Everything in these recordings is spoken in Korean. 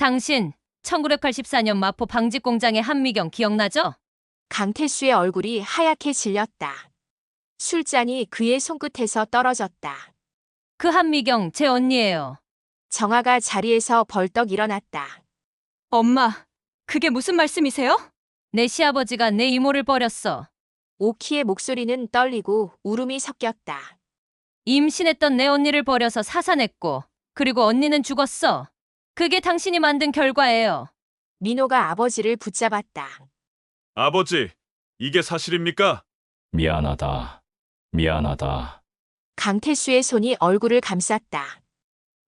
당신 1984년 마포 방직공장의 한미경 기억나죠? 강태수의 얼굴이 하얗게 질렸다. 술잔이 그의 손끝에서 떨어졌다. 그 한미경 제 언니예요. 정아가 자리에서 벌떡 일어났다. 엄마, 그게 무슨 말씀이세요? 내 시아버지가 내 이모를 버렸어. 오키의 목소리는 떨리고 울음이 섞였다. 임신했던 내 언니를 버려서 사산했고, 그리고 언니는 죽었어. 그게 당신이 만든 결과예요. 민호가 아버지를 붙잡았다. 아버지, 이게 사실입니까? 미안하다. 미안하다. 강태수의 손이 얼굴을 감쌌다.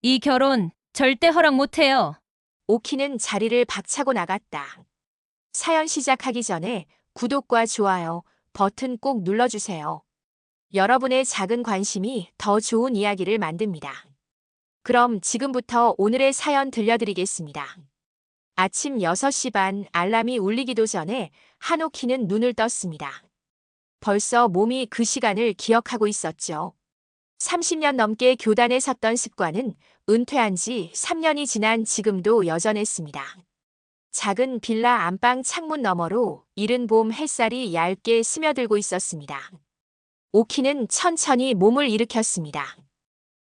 이 결혼 절대 허락 못해요. 오키는 자리를 박차고 나갔다. 사연 시작하기 전에 구독과 좋아요 버튼 꼭 눌러주세요. 여러분의 작은 관심이 더 좋은 이야기를 만듭니다. 그럼 지금부터 오늘의 사연 들려드리겠습니다. 아침 6시 반 알람이 울리기도 전에 한오키는 눈을 떴습니다. 벌써 몸이 그 시간을 기억하고 있었죠. 30년 넘게 교단에 섰던 습관은 은퇴한 지 3년이 지난 지금도 여전했습니다. 작은 빌라 안방 창문 너머로 이른 봄 햇살이 얇게 스며들고 있었습니다. 오키는 천천히 몸을 일으켰습니다.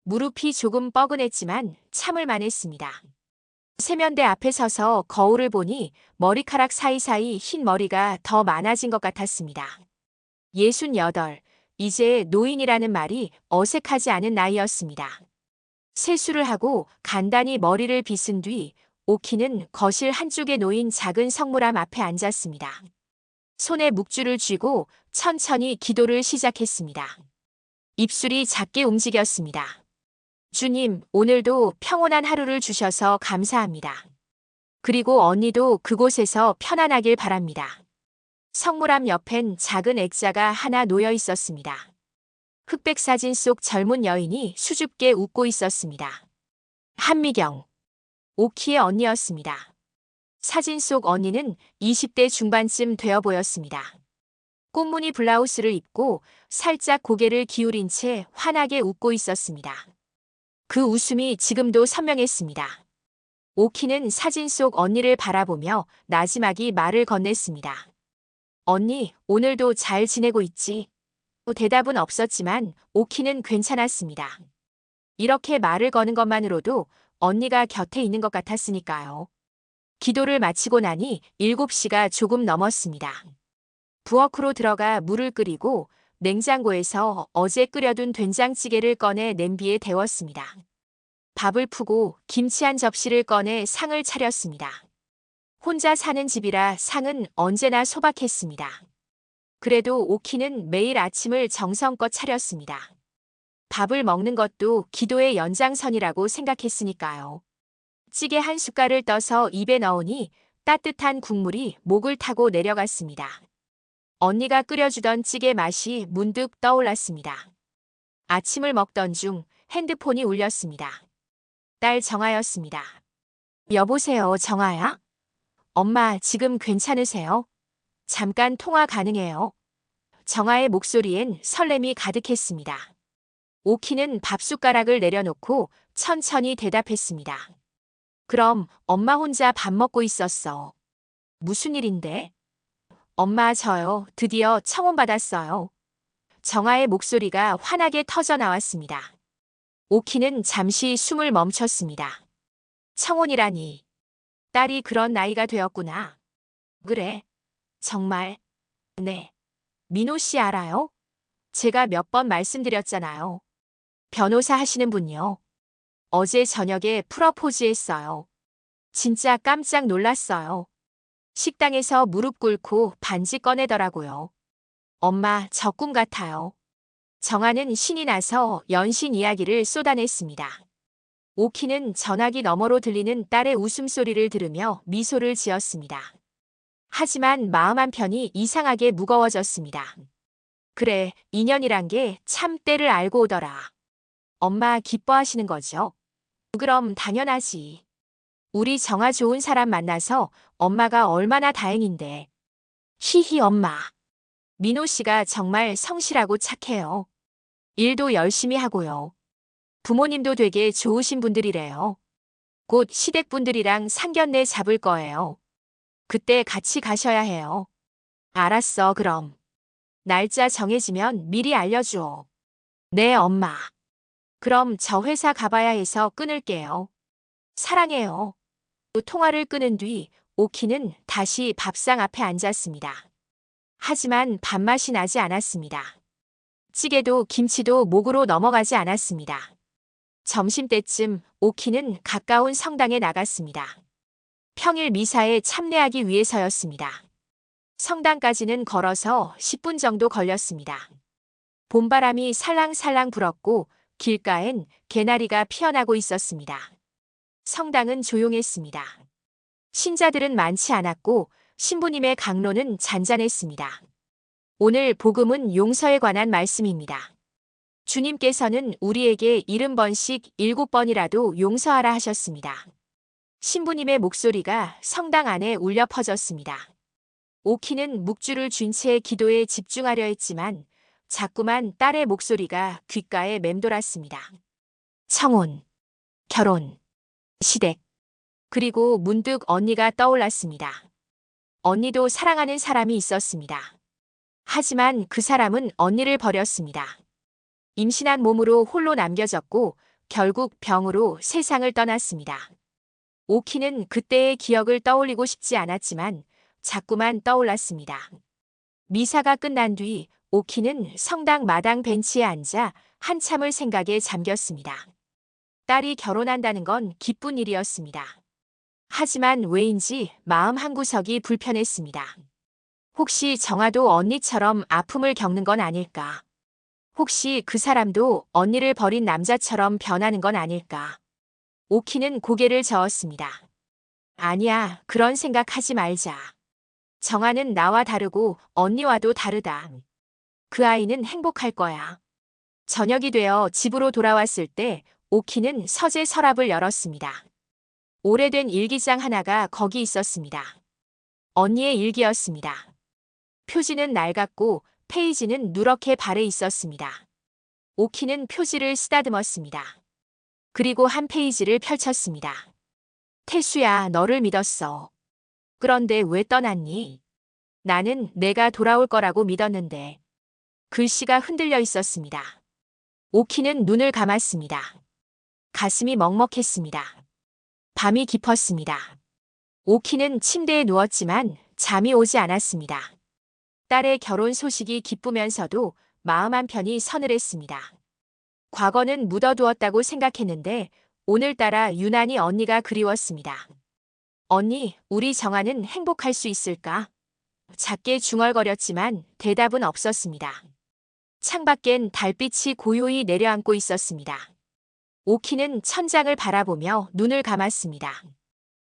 무릎이 조금 뻐근했지만 참을 만했습니다. 세면대 앞에 서서 거울을 보니 머리카락 사이사이 흰 머리가 더 많아진 것 같았습니다. 68, 이제 노인이라는 말이 어색하지 않은 나이였습니다. 세수를 하고 간단히 머리를 빗은 뒤 오키는 거실 한쪽에 놓인 작은 성물함 앞에 앉았습니다. 손에 묵주를 쥐고 천천히 기도를 시작했습니다. 입술이 작게 움직였습니다. 주님, 오늘도 평온한 하루를 주셔서 감사합니다. 그리고 언니도 그곳에서 편안하길 바랍니다. 성물함 옆엔 작은 액자가 하나 놓여 있었습니다. 흑백 사진 속 젊은 여인이 수줍게 웃고 있었습니다. 한미경, 오키의 언니였습니다. 사진 속 언니는 20대 중반쯤 되어 보였습니다. 꽃무늬 블라우스를 입고 살짝 고개를 기울인 채 환하게 웃고 있었습니다. 그 웃음이 지금도 선명했습니다. 오키는 사진 속 언니를 바라보며 나지막이 말을 건넸습니다. 언니, 오늘도 잘 지내고 있지? 대답은 없었지만 오키는 괜찮았습니다. 이렇게 말을 거는 것만으로도 언니가 곁에 있는 것 같았으니까요. 기도를 마치고 나니 7시가 조금 넘었습니다. 부엌으로 들어가 물을 끓이고 냉장고에서 어제 끓여둔 된장찌개를 꺼내 냄비에 데웠습니다. 밥을 푸고 김치 한 접시를 꺼내 상을 차렸습니다. 혼자 사는 집이라 상은 언제나 소박했습니다. 그래도 오키는 매일 아침을 정성껏 차렸습니다. 밥을 먹는 것도 기도의 연장선이라고 생각했으니까요. 찌개 한 숟갈을 떠서 입에 넣으니 따뜻한 국물이 목을 타고 내려갔습니다. 언니가 끓여주던 찌개 맛이 문득 떠올랐습니다. 아침을 먹던 중 핸드폰이 울렸습니다. 딸 정아였습니다. 여보세요, 정아야? 엄마, 지금 괜찮으세요? 잠깐 통화 가능해요? 정아의 목소리엔 설렘이 가득했습니다. 오키는 밥숟가락을 내려놓고 천천히 대답했습니다. 그럼 엄마 혼자 밥 먹고 있었어. 무슨 일인데? 엄마, 저요. 드디어 청혼받았어요. 정아의 목소리가 환하게 터져 나왔습니다. 오키는 잠시 숨을 멈췄습니다. 청혼이라니. 딸이 그런 나이가 되었구나. 그래. 정말. 네. 민호 씨 알아요? 제가 몇 번 말씀드렸잖아요. 변호사 하시는 분요. 어제 저녁에 프러포즈했어요. 진짜 깜짝 놀랐어요. 식당에서 무릎 꿇고 반지 꺼내더라고요. 엄마, 저 꿈 같아요. 정아는 신이 나서 연신 이야기를 쏟아냈습니다. 오키는 전화기 너머로 들리는 딸의 웃음소리를 들으며 미소를 지었습니다. 하지만 마음 한편이 이상하게 무거워졌습니다. 그래, 인연이란 게 참 때를 알고 오더라. 엄마 기뻐하시는 거죠? 그럼 당연하지. 우리 정아 좋은 사람 만나서 엄마가 얼마나 다행인데. 히히 엄마. 민호 씨가 정말 성실하고 착해요. 일도 열심히 하고요. 부모님도 되게 좋으신 분들이래요. 곧 시댁분들이랑 상견례 잡을 거예요. 그때 같이 가셔야 해요. 알았어, 그럼. 날짜 정해지면 미리 알려줘. 네, 엄마. 그럼 저 회사 가봐야 해서 끊을게요. 사랑해요. 또 통화를 끊은 뒤 오키는 다시 밥상 앞에 앉았습니다. 하지만 밥맛이 나지 않았습니다. 찌개도 김치도 목으로 넘어가지 않았습니다. 점심때쯤 오키는 가까운 성당에 나갔습니다. 평일 미사에 참례하기 위해서였습니다. 성당까지는 걸어서 10분 정도 걸렸습니다. 봄바람이 살랑살랑 불었고 길가엔 개나리가 피어나고 있었습니다. 성당은 조용했습니다. 신자들은 많지 않았고 신부님의 강로는 잔잔했습니다. 오늘 복음은 용서에 관한 말씀입니다. 주님께서는 우리에게 70번씩 7번이라도 용서하라 하셨습니다. 신부님의 목소리가 성당 안에 울려 퍼졌습니다. 오키는 묵주를 쥔 채 기도에 집중하려 했지만 자꾸만 딸의 목소리가 귓가에 맴돌았습니다. 청혼, 결혼, 시댁, 그리고 문득 언니가 떠올랐습니다. 언니도 사랑하는 사람이 있었습니다. 하지만 그 사람은 언니를 버렸습니다. 임신한 몸으로 홀로 남겨졌고 결국 병으로 세상을 떠났습니다. 오키는 그때의 기억을 떠올리고 싶지 않았지만 자꾸만 떠올랐습니다. 미사가 끝난 뒤 오키는 성당 마당 벤치에 앉아 한참을 생각에 잠겼습니다. 딸이 결혼한다는 건 기쁜 일이었습니다. 하지만 왜인지 마음 한구석이 불편했습니다. 혹시 정아도 언니처럼 아픔을 겪는 건 아닐까? 혹시 그 사람도 언니를 버린 남자처럼 변하는 건 아닐까? 오키는 고개를 저었습니다. 아니야, 그런 생각하지 말자. 정아는 나와 다르고 언니와도 다르다. 그 아이는 행복할 거야. 저녁이 되어 집으로 돌아왔을 때 오키는 서재 서랍을 열었습니다. 오래된 일기장 하나가 거기 있었습니다. 언니의 일기였습니다. 표지는 낡았고 페이지는 누렇게 발해 있었습니다. 오키는 표지를 쓰다듬었습니다. 그리고 한 페이지를 펼쳤습니다. 태수야, 너를 믿었어. 그런데 왜 떠났니? 나는 내가 돌아올 거라고 믿었는데. 글씨가 흔들려 있었습니다. 오키는 눈을 감았습니다. 가슴이 먹먹했습니다. 밤이 깊었습니다. 오키는 침대에 누웠지만 잠이 오지 않았습니다. 딸의 결혼 소식이 기쁘면서도 마음 한편이 서늘했습니다. 과거는 묻어두었다고 생각했는데 오늘따라 유난히 언니가 그리웠습니다. 언니, 우리 정아는 행복할 수 있을까? 작게 중얼거렸지만 대답은 없었습니다. 창밖엔 달빛이 고요히 내려앉고 있었습니다. 오키는 천장을 바라보며 눈을 감았습니다.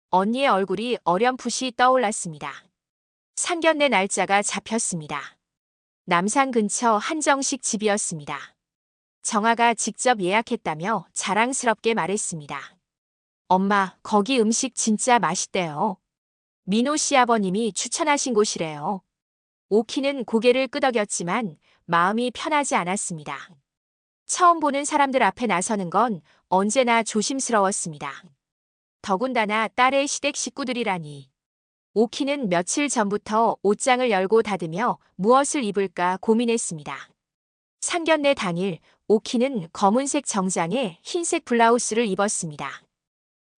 언니의 얼굴이 어렴풋이 떠올랐습니다. 상견례 날짜가 잡혔습니다. 남산 근처 한정식 집이었습니다. 정아가 직접 예약했다며 자랑스럽게 말했습니다. 엄마, 거기 음식 진짜 맛있대요. 민호 씨 아버님이 추천하신 곳이래요. 오키는 고개를 끄덕였지만 마음이 편하지 않았습니다. 처음 보는 사람들 앞에 나서는 건 언제나 조심스러웠습니다. 더군다나 딸의 시댁 식구들이라니. 오키는 며칠 전부터 옷장을 열고 닫으며 무엇을 입을까 고민했습니다. 상견례 당일 오키는 검은색 정장에 흰색 블라우스를 입었습니다.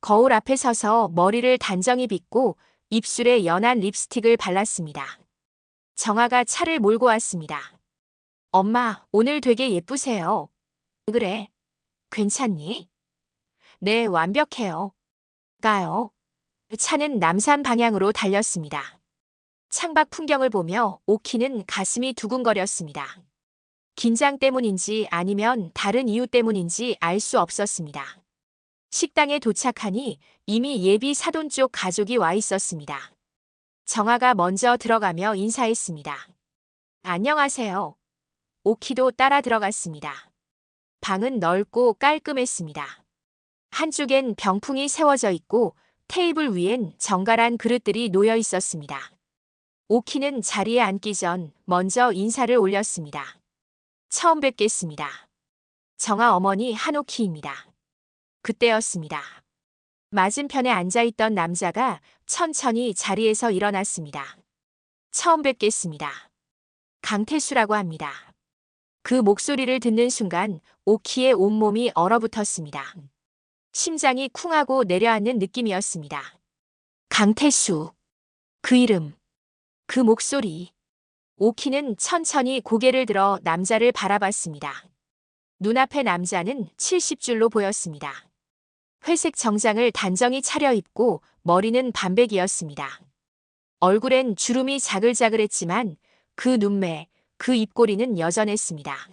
거울 앞에 서서 머리를 단정히 빗고 입술에 연한 립스틱을 발랐습니다. 정아가 차를 몰고 왔습니다. 엄마, 오늘 되게 예쁘세요. 그래? 괜찮니? 네, 완벽해요. 가요. 차는 남산 방향으로 달렸습니다. 창밖 풍경을 보며 오키는 가슴이 두근거렸습니다. 긴장 때문인지 아니면 다른 이유 때문인지 알 수 없었습니다. 식당에 도착하니 이미 예비 사돈 쪽 가족이 와 있었습니다. 정아가 먼저 들어가며 인사했습니다. 안녕하세요. 오키도 따라 들어갔습니다. 방은 넓고 깔끔했습니다. 한쪽엔 병풍이 세워져 있고 테이블 위엔 정갈한 그릇들이 놓여 있었습니다. 오키는 자리에 앉기 전 먼저 인사를 올렸습니다. 처음 뵙겠습니다. 정아 어머니 한오키입니다. 그때였습니다. 맞은편에 앉아있던 남자가 천천히 자리에서 일어났습니다. 처음 뵙겠습니다. 강태수라고 합니다. 그 목소리를 듣는 순간 오키의 온몸이 얼어붙었습니다. 심장이 쿵하고 내려앉는 느낌이었습니다. 강태수. 그 이름. 그 목소리. 오키는 천천히 고개를 들어 남자를 바라봤습니다. 눈앞의 남자는 70줄로 보였습니다. 회색 정장을 단정히 차려입고 머리는 반백이었습니다. 얼굴엔 주름이 자글자글했지만 그 눈매, 그 입꼬리는 여전했습니다.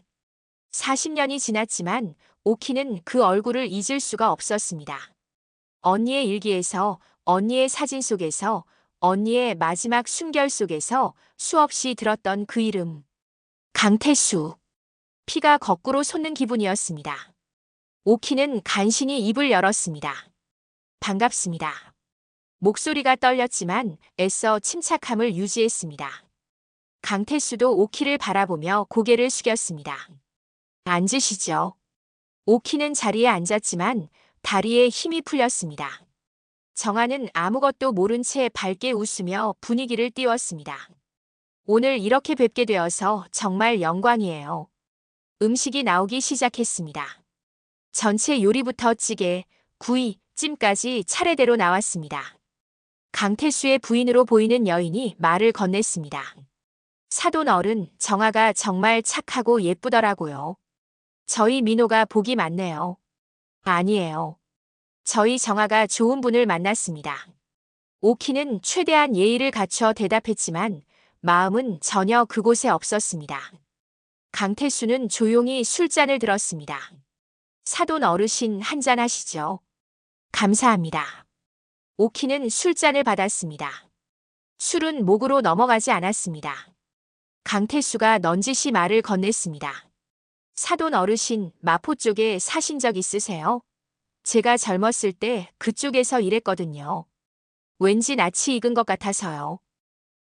40년이 지났지만 오키는 그 얼굴을 잊을 수가 없었습니다. 언니의 일기에서, 언니의 사진 속에서, 언니의 마지막 숨결 속에서 수없이 들었던 그 이름. 강태수. 피가 거꾸로 솟는 기분이었습니다. 오키는 간신히 입을 열었습니다. 반갑습니다. 목소리가 떨렸지만 애써 침착함을 유지했습니다. 강태수도 오키를 바라보며 고개를 숙였습니다. 앉으시죠. 오키는 자리에 앉았지만 다리에 힘이 풀렸습니다. 정아는 아무것도 모른 채 밝게 웃으며 분위기를 띄웠습니다. 오늘 이렇게 뵙게 되어서 정말 영광이에요. 음식이 나오기 시작했습니다. 전체 요리부터 찌개, 구이, 찜까지 차례대로 나왔습니다. 강태수의 부인으로 보이는 여인이 말을 건넸습니다. 사돈 어른, 정아가 정말 착하고 예쁘더라고요. 저희 민호가 복이 많네요. 아니에요. 저희 정아가 좋은 분을 만났습니다. 오키는 최대한 예의를 갖춰 대답했지만 마음은 전혀 그곳에 없었습니다. 강태수는 조용히 술잔을 들었습니다. 사돈 어르신 한잔 하시죠. 감사합니다. 오키는 술잔을 받았습니다. 술은 목으로 넘어가지 않았습니다. 강태수가 넌지시 말을 건넸습니다. 사돈 어르신, 마포 쪽에 사신 적 있으세요? 제가 젊었을 때 그쪽에서 일했거든요. 왠지 낯이 익은 것 같아서요.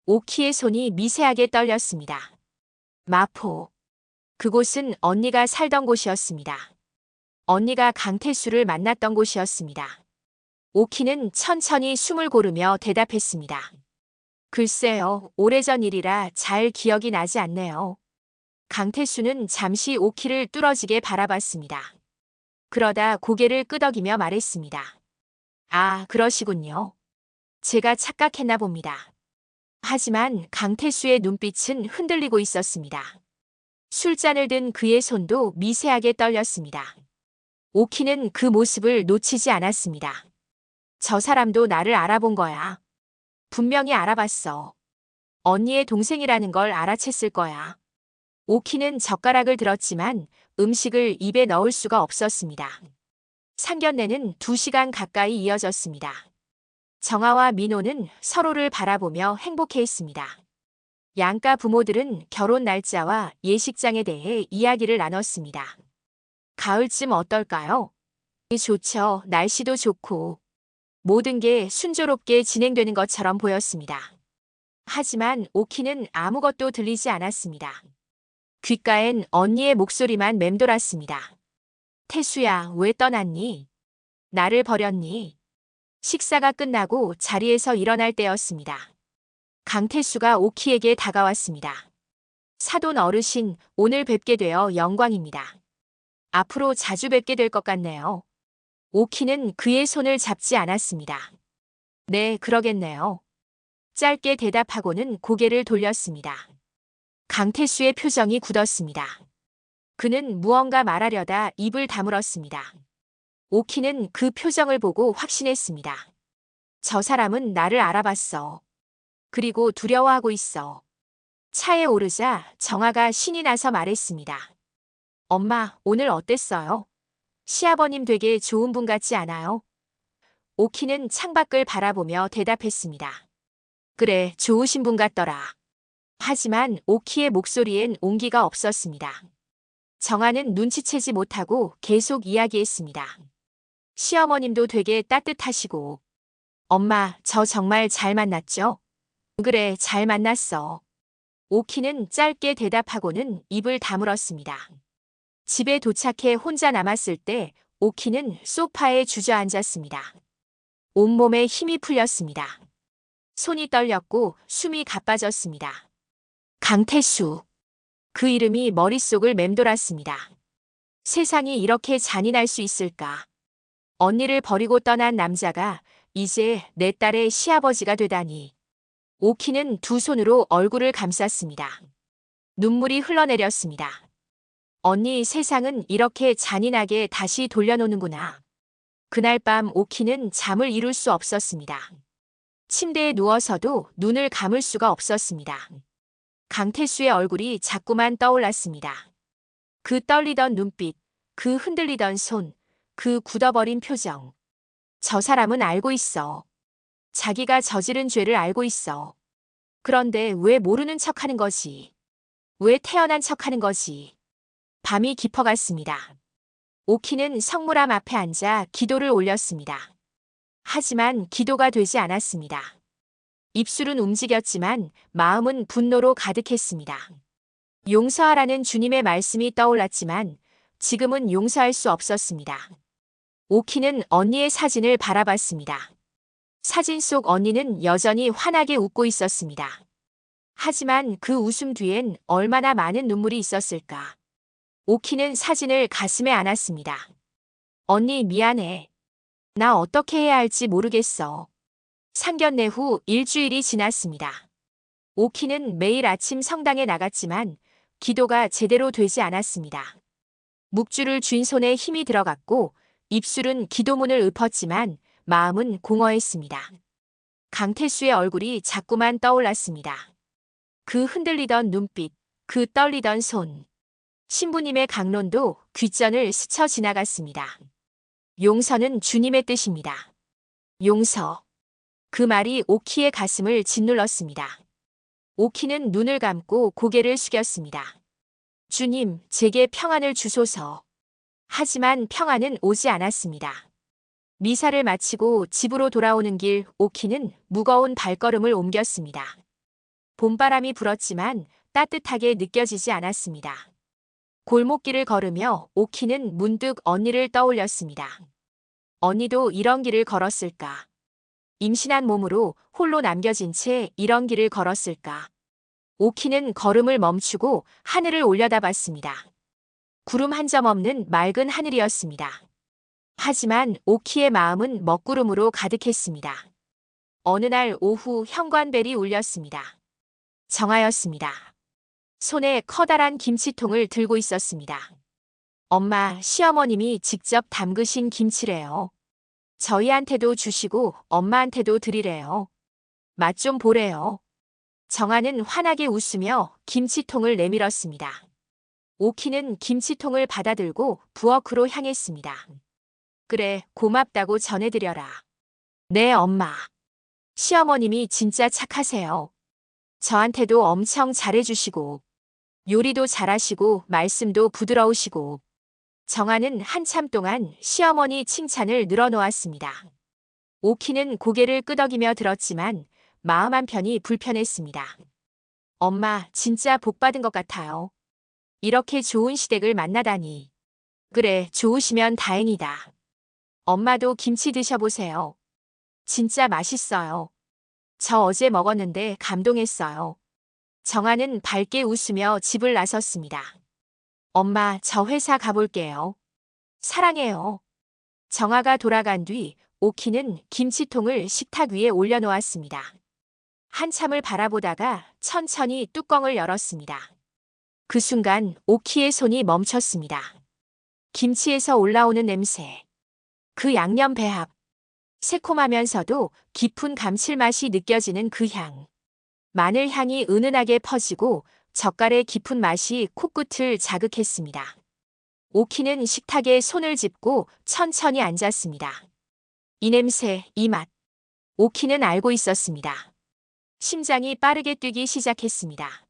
오키의 손이 미세하게 떨렸습니다. 마포. 그곳은 언니가 살던 곳이었습니다. 언니가 강태수를 만났던 곳이었습니다. 오키는 천천히 숨을 고르며 대답했습니다. 글쎄요, 오래전 일이라 잘 기억이 나지 않네요. 강태수는 잠시 오키를 뚫어지게 바라봤습니다. 그러다 고개를 끄덕이며 말했습니다. 아, 그러시군요. 제가 착각했나 봅니다. 하지만 강태수의 눈빛은 흔들리고 있었습니다. 술잔을 든 그의 손도 미세하게 떨렸습니다. 오키는 그 모습을 놓치지 않았습니다. 저 사람도 나를 알아본 거야. 분명히 알아봤어. 언니의 동생이라는 걸 알아챘을 거야. 오키는 젓가락을 들었지만 음식을 입에 넣을 수가 없었습니다. 상견례는 2시간 가까이 이어졌습니다. 정아와 민호는 서로를 바라보며 행복해했습니다. 양가 부모들은 결혼 날짜와 예식장에 대해 이야기를 나눴습니다. 가을쯤 어떨까요? 좋죠. 날씨도 좋고. 모든 게 순조롭게 진행되는 것처럼 보였습니다. 하지만 오키는 아무것도 들리지 않았습니다. 귓가엔 언니의 목소리만 맴돌았습니다. 태수야, 왜 떠났니? 나를 버렸니? 식사가 끝나고 자리에서 일어날 때였습니다. 강태수가 오키에게 다가왔습니다. 사돈 어르신, 오늘 뵙게 되어 영광입니다. 앞으로 자주 뵙게 될 것 같네요. 오키는 그의 손을 잡지 않았습니다. 네, 그러겠네요. 짧게 대답하고는 고개를 돌렸습니다. 강태수의 표정이 굳었습니다. 그는 무언가 말하려다 입을 다물었습니다. 오키는 그 표정을 보고 확신했습니다. 저 사람은 나를 알아봤어. 그리고 두려워하고 있어. 차에 오르자 정아가 신이 나서 말했습니다. 엄마, 오늘 어땠어요? 시아버님 되게 좋은 분 같지 않아요? 오키는 창밖을 바라보며 대답했습니다. 그래, 좋으신 분 같더라. 하지만 오키의 목소리엔 온기가 없었습니다. 정아는 눈치채지 못하고 계속 이야기했습니다. 시어머님도 되게 따뜻하시고. 엄마, 저 정말 잘 만났죠? 그래, 잘 만났어. 오키는 짧게 대답하고는 입을 다물었습니다. 집에 도착해 혼자 남았을 때 오키는 소파에 주저앉았습니다. 온몸에 힘이 풀렸습니다. 손이 떨렸고 숨이 가빠졌습니다. 강태수. 그 이름이 머릿속을 맴돌았습니다. 세상이 이렇게 잔인할 수 있을까? 언니를 버리고 떠난 남자가 이제 내 딸의 시아버지가 되다니. 오키는 두 손으로 얼굴을 감쌌습니다. 눈물이 흘러내렸습니다. 언니, 세상은 이렇게 잔인하게 다시 돌려놓는구나. 그날 밤 오키는 잠을 이룰 수 없었습니다. 침대에 누워서도 눈을 감을 수가 없었습니다. 강태수의 얼굴이 자꾸만 떠올랐습니다. 그 떨리던 눈빛, 그 흔들리던 손, 그 굳어버린 표정. 저 사람은 알고 있어. 자기가 저지른 죄를 알고 있어. 그런데 왜 모르는 척하는 거지? 왜 태어난 척하는 거지? 밤이 깊어갔습니다. 오키는 성물함 앞에 앉아 기도를 올렸습니다. 하지만 기도가 되지 않았습니다. 입술은 움직였지만 마음은 분노로 가득했습니다. 용서하라는 주님의 말씀이 떠올랐지만 지금은 용서할 수 없었습니다. 오키는 언니의 사진을 바라봤습니다. 사진 속 언니는 여전히 환하게 웃고 있었습니다. 하지만 그 웃음 뒤엔 얼마나 많은 눈물이 있었을까. 오키는 사진을 가슴에 안았습니다. 언니, 미안해. 나 어떻게 해야 할지 모르겠어. 상견례 후 일주일이 지났습니다. 오키는 매일 아침 성당에 나갔지만 기도가 제대로 되지 않았습니다. 묵주를 쥔 손에 힘이 들어갔고 입술은 기도문을 읊었지만 마음은 공허했습니다. 강태수의 얼굴이 자꾸만 떠올랐습니다. 그 흔들리던 눈빛, 그 떨리던 손. 신부님의 강론도 귓전을 스쳐 지나갔습니다. 용서는 주님의 뜻입니다. 용서. 그 말이 오키의 가슴을 짓눌렀습니다. 오키는 눈을 감고 고개를 숙였습니다. 주님, 제게 평안을 주소서. 하지만 평안은 오지 않았습니다. 미사를 마치고 집으로 돌아오는 길 오키는 무거운 발걸음을 옮겼습니다. 봄바람이 불었지만 따뜻하게 느껴지지 않았습니다. 골목길을 걸으며 오키는 문득 언니를 떠올렸습니다. 언니도 이런 길을 걸었을까? 임신한 몸으로 홀로 남겨진 채 이런 길을 걸었을까? 오키는 걸음을 멈추고 하늘을 올려다봤습니다. 구름 한 점 없는 맑은 하늘이었습니다. 하지만 오키의 마음은 먹구름으로 가득했습니다. 어느 날 오후 현관벨이 울렸습니다. 정아였습니다. 손에 커다란 김치통을 들고 있었습니다. 엄마, 시어머님이 직접 담그신 김치래요. 저희한테도 주시고 엄마한테도 드리래요. 맛 좀 보래요. 정아는 환하게 웃으며 김치통을 내밀었습니다. 오키는 김치통을 받아들고 부엌으로 향했습니다. 그래, 고맙다고 전해드려라. 네, 엄마. 시어머님이 진짜 착하세요. 저한테도 엄청 잘해주시고, 요리도 잘하시고, 말씀도 부드러우시고. 정아는 한참 동안 시어머니 칭찬을 늘어놓았습니다. 오키는 고개를 끄덕이며 들었지만 마음 한편이 불편했습니다. 엄마, 진짜 복받은 것 같아요. 이렇게 좋은 시댁을 만나다니. 그래, 좋으시면 다행이다. 엄마도 김치 드셔보세요. 진짜 맛있어요. 저 어제 먹었는데 감동했어요. 정아는 밝게 웃으며 집을 나섰습니다. 엄마, 저 회사 가볼게요. 사랑해요. 정아가 돌아간 뒤 오키는 김치통을 식탁 위에 올려놓았습니다. 한참을 바라보다가 천천히 뚜껑을 열었습니다. 그 순간 오키의 손이 멈췄습니다. 김치에서 올라오는 냄새. 그 양념 배합. 새콤하면서도 깊은 감칠맛이 느껴지는 그 향. 마늘 향이 은은하게 퍼지고 젓갈의 깊은 맛이 코끝을 자극했습니다. 오키는 식탁에 손을 짚고 천천히 앉았습니다. 이 냄새, 이 맛. 오키는 알고 있었습니다. 심장이 빠르게 뛰기 시작했습니다.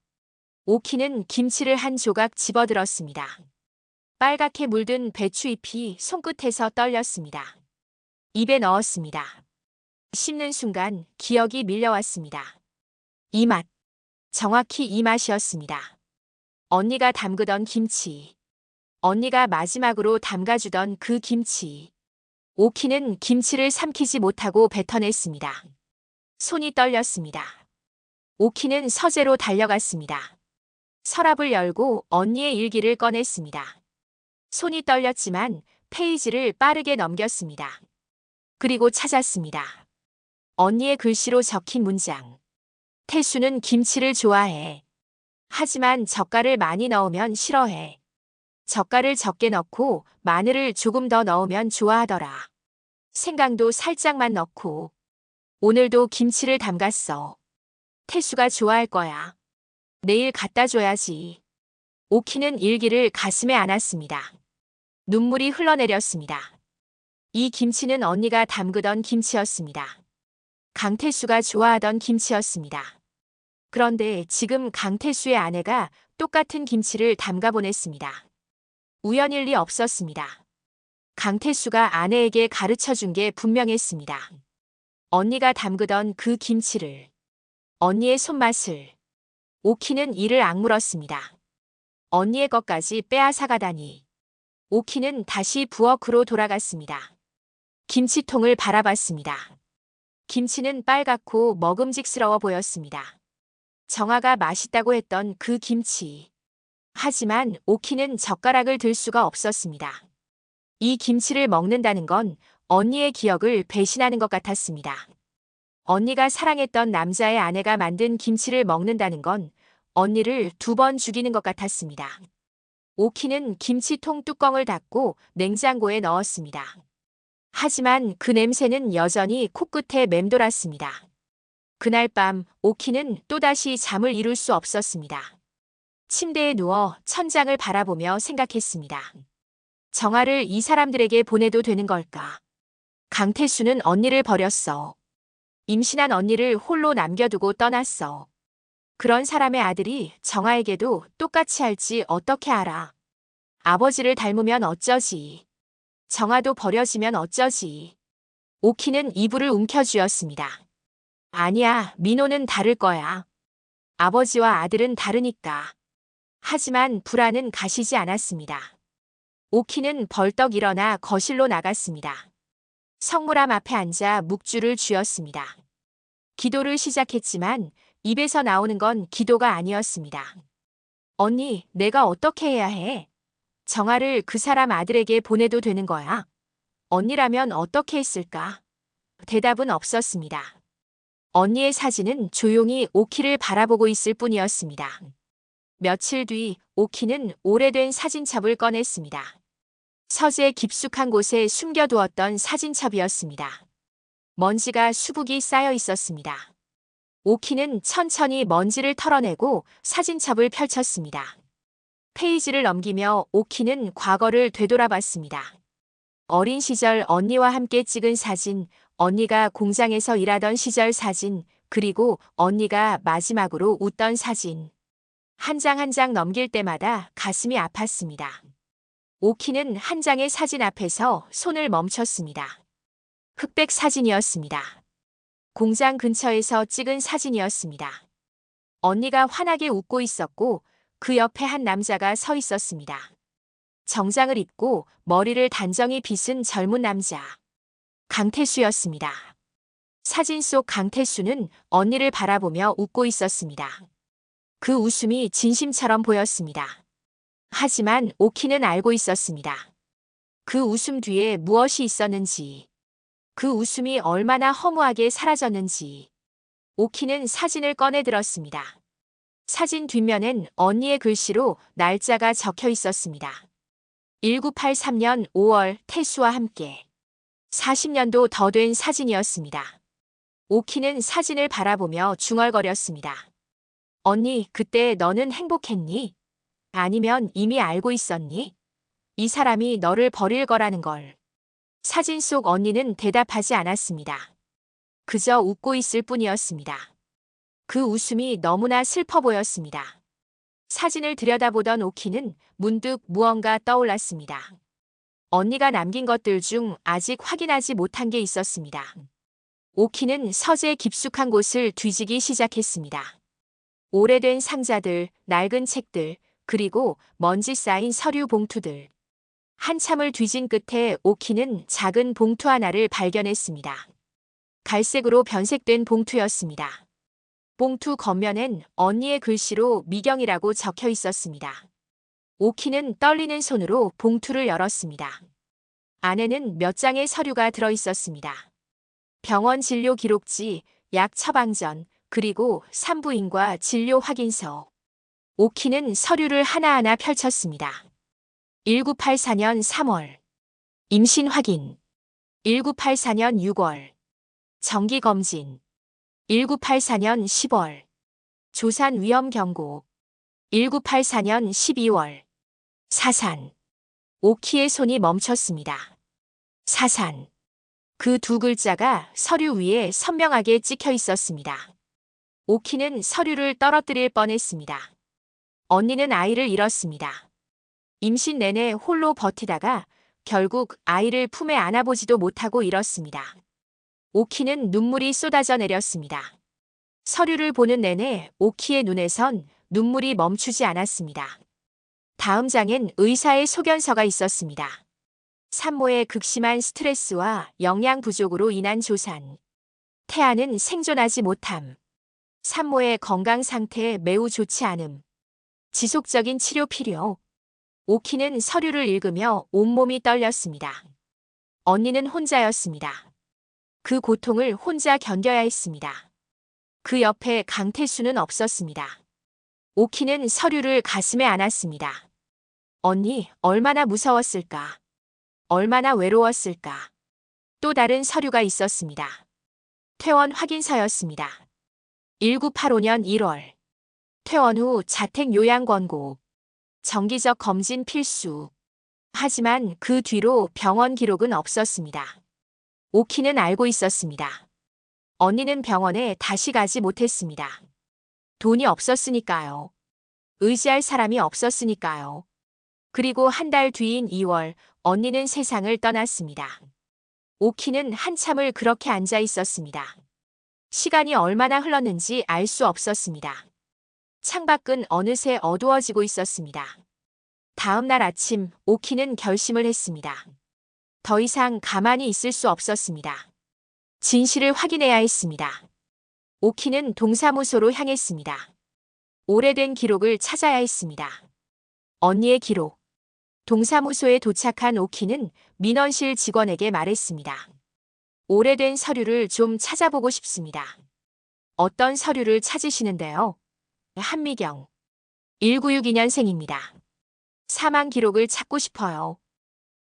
오키는 김치를 한 조각 집어들었습니다. 빨갛게 물든 배추잎이 손끝에서 떨렸습니다. 입에 넣었습니다. 씹는 순간 기억이 밀려왔습니다. 이 맛. 정확히 이 맛이었습니다. 언니가 담그던 김치. 언니가 마지막으로 담가주던 그 김치. 오키는 김치를 삼키지 못하고 뱉어냈습니다. 손이 떨렸습니다. 오키는 서재로 달려갔습니다. 서랍을 열고 언니의 일기를 꺼냈습니다. 손이 떨렸지만 페이지를 빠르게 넘겼습니다. 그리고 찾았습니다. 언니의 글씨로 적힌 문장. 태수는 김치를 좋아해. 하지만 젓갈을 많이 넣으면 싫어해. 젓갈을 적게 넣고 마늘을 조금 더 넣으면 좋아하더라. 생강도 살짝만 넣고. 오늘도 김치를 담갔어. 태수가 좋아할 거야. 내일 갖다 줘야지. 오키는 일기를 가슴에 안았습니다. 눈물이 흘러내렸습니다. 이 김치는 언니가 담그던 김치였습니다. 강태수가 좋아하던 김치였습니다. 그런데 지금 강태수의 아내가 똑같은 김치를 담가 보냈습니다. 우연일 리 없었습니다. 강태수가 아내에게 가르쳐 준 게 분명했습니다. 언니가 담그던 그 김치를, 언니의 손맛을. 오키는 이를 악물었습니다. 언니의 것까지 빼앗아가다니. 오키는 다시 부엌으로 돌아갔습니다. 김치통을 바라봤습니다. 김치는 빨갛고 먹음직스러워 보였습니다. 정아가 맛있다고 했던 그 김치. 하지만 오키는 젓가락을 들 수가 없었습니다. 이 김치를 먹는다는 건 언니의 기억을 배신하는 것 같았습니다. 언니가 사랑했던 남자의 아내가 만든 김치를 먹는다는 건 언니를 2번 죽이는 것 같았습니다. 오키는 김치통 뚜껑을 닫고 냉장고에 넣었습니다. 하지만 그 냄새는 여전히 코끝에 맴돌았습니다. 그날 밤 오키는 또다시 잠을 이룰 수 없었습니다. 침대에 누워 천장을 바라보며 생각했습니다. 정아를 이 사람들에게 보내도 되는 걸까? 강태수는 언니를 버렸어. 임신한 언니를 홀로 남겨두고 떠났어. 그런 사람의 아들이 정아에게도 똑같이 할지 어떻게 알아? 아버지를 닮으면 어쩌지? 정아도 버려지면 어쩌지? 오키는 이불을 움켜쥐었습니다. 아니야, 민호는 다를 거야. 아버지와 아들은 다르니까. 하지만 불안은 가시지 않았습니다. 오키는 벌떡 일어나 거실로 나갔습니다. 성물함 앞에 앉아 묵주를 쥐었습니다. 기도를 시작했지만 입에서 나오는 건 기도가 아니었습니다. 언니, 내가 어떻게 해야 해? 정아를 그 사람 아들에게 보내도 되는 거야? 언니라면 어떻게 했을까? 대답은 없었습니다. 언니의 사진은 조용히 오키를 바라보고 있을 뿐이었습니다. 며칠 뒤 오키는 오래된 사진첩을 꺼냈습니다. 서재 깊숙한 곳에 숨겨두었던 사진첩이었습니다. 먼지가 수북이 쌓여 있었습니다. 오키는 천천히 먼지를 털어내고 사진첩을 펼쳤습니다. 페이지를 넘기며 오키는 과거를 되돌아봤습니다. 어린 시절 언니와 함께 찍은 사진, 언니가 공장에서 일하던 시절 사진, 그리고 언니가 마지막으로 웃던 사진. 한 장 한 장 넘길 때마다 가슴이 아팠습니다. 오키는 한 장의 사진 앞에서 손을 멈췄습니다. 흑백 사진이었습니다. 공장 근처에서 찍은 사진이었습니다. 언니가 환하게 웃고 있었고 그 옆에 한 남자가 서 있었습니다. 정장을 입고 머리를 단정히 빗은 젊은 남자. 강태수였습니다. 사진 속 강태수는 언니를 바라보며 웃고 있었습니다. 그 웃음이 진심처럼 보였습니다. 하지만 오키는 알고 있었습니다. 그 웃음 뒤에 무엇이 있었는지, 그 웃음이 얼마나 허무하게 사라졌는지. 오키는 사진을 꺼내 들었습니다. 사진 뒷면엔 언니의 글씨로 날짜가 적혀 있었습니다. 1983년 5월 태수와 함께. 40년도 더 된 사진이었습니다. 오키는 사진을 바라보며 중얼거렸습니다. 언니, 그때 너는 행복했니? 아니면 이미 알고 있었니? 이 사람이 너를 버릴 거라는 걸. 사진 속 언니는 대답하지 않았습니다. 그저 웃고 있을 뿐이었습니다. 그 웃음이 너무나 슬퍼 보였습니다. 사진을 들여다보던 오키는 문득 무언가 떠올랐습니다. 언니가 남긴 것들 중 아직 확인하지 못한 게 있었습니다. 오키는 서재 깊숙한 곳을 뒤지기 시작했습니다. 오래된 상자들, 낡은 책들, 그리고 먼지 쌓인 서류 봉투들. 한참을 뒤진 끝에 오키는 작은 봉투 하나를 발견했습니다. 갈색으로 변색된 봉투였습니다. 봉투 겉면엔 언니의 글씨로 미경이라고 적혀 있었습니다. 오키는 떨리는 손으로 봉투를 열었습니다. 안에는 몇 장의 서류가 들어 있었습니다. 병원 진료 기록지, 약 처방전, 그리고 산부인과 진료 확인서. 오키는 서류를 하나하나 펼쳤습니다. 1984년 3월. 임신 확인. 1984년 6월. 정기검진. 1984년 10월. 조산 위험 경고. 1984년 12월. 사산. 오키의 손이 멈췄습니다. 사산. 그 두 글자가 서류 위에 선명하게 찍혀 있었습니다. 오키는 서류를 떨어뜨릴 뻔했습니다. 언니는 아이를 잃었습니다. 임신 내내 홀로 버티다가 결국 아이를 품에 안아보지도 못하고 잃었습니다. 오키는 눈물이 쏟아져 내렸습니다. 서류를 보는 내내 오키의 눈에선 눈물이 멈추지 않았습니다. 다음 장엔 의사의 소견서가 있었습니다. 산모의 극심한 스트레스와 영양 부족으로 인한 조산. 태아는 생존하지 못함. 산모의 건강 상태 매우 좋지 않음. 지속적인 치료 필요. 오키는 서류를 읽으며 온몸이 떨렸습니다. 언니는 혼자였습니다. 그 고통을 혼자 견뎌야 했습니다. 그 옆에 강태수는 없었습니다. 오키는 서류를 가슴에 안았습니다. 언니, 얼마나 무서웠을까? 얼마나 외로웠을까? 또 다른 서류가 있었습니다. 퇴원 확인서였습니다. 1985년 1월. 퇴원 후 자택 요양 권고. 정기적 검진 필수. 하지만 그 뒤로 병원 기록은 없었습니다. 오키는 알고 있었습니다. 언니는 병원에 다시 가지 못했습니다. 돈이 없었으니까요. 의지할 사람이 없었으니까요. 그리고 한 달 뒤인 2월, 언니는 세상을 떠났습니다. 오키는 한참을 그렇게 앉아 있었습니다. 시간이 얼마나 흘렀는지 알 수 없었습니다. 창밖은 어느새 어두워지고 있었습니다. 다음 날 아침, 오키는 결심을 했습니다. 더 이상 가만히 있을 수 없었습니다. 진실을 확인해야 했습니다. 오키는 동사무소로 향했습니다. 오래된 기록을 찾아야 했습니다. 언니의 기록. 동사무소에 도착한 오키는 민원실 직원에게 말했습니다. 오래된 서류를 좀 찾아보고 싶습니다. 어떤 서류를 찾으시는데요? 한미경. 1962년생입니다. 사망 기록을 찾고 싶어요.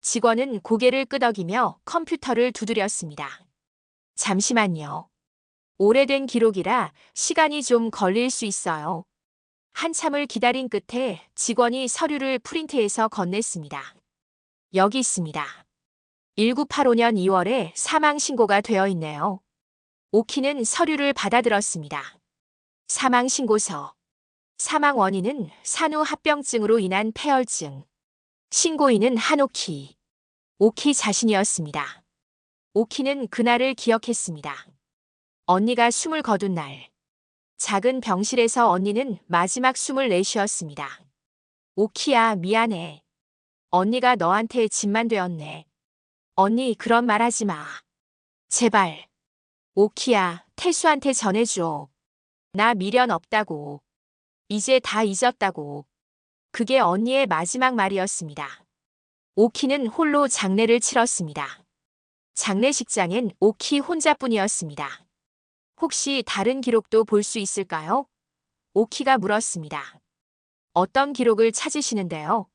직원은 고개를 끄덕이며 컴퓨터를 두드렸습니다. 잠시만요. 오래된 기록이라 시간이 좀 걸릴 수 있어요. 한참을 기다린 끝에 직원이 서류를 프린트해서 건넸습니다. 여기 있습니다. 1985년 2월에 사망 신고가 되어 있네요. 오키는 서류를 받아들었습니다. 사망 신고서. 사망 원인은 산후 합병증으로 인한 폐혈증. 신고인은 한오키. 오키 자신이었습니다. 오키는 그날을 기억했습니다. 언니가 숨을 거둔 날. 작은 병실에서 언니는 마지막 숨을 내쉬었습니다. 오키야, 미안해. 언니가 너한테 짐만 되었네. 언니, 그런 말 하지 마. 제발. 오키야, 태수한테 전해줘. 나 미련 없다고. 이제 다 잊었다고. 그게 언니의 마지막 말이었습니다. 오키는 홀로 장례를 치렀습니다. 장례식장엔 오키 혼자뿐이었습니다. 혹시 다른 기록도 볼 수 있을까요? 오키가 물었습니다. 어떤 기록을 찾으시는데요?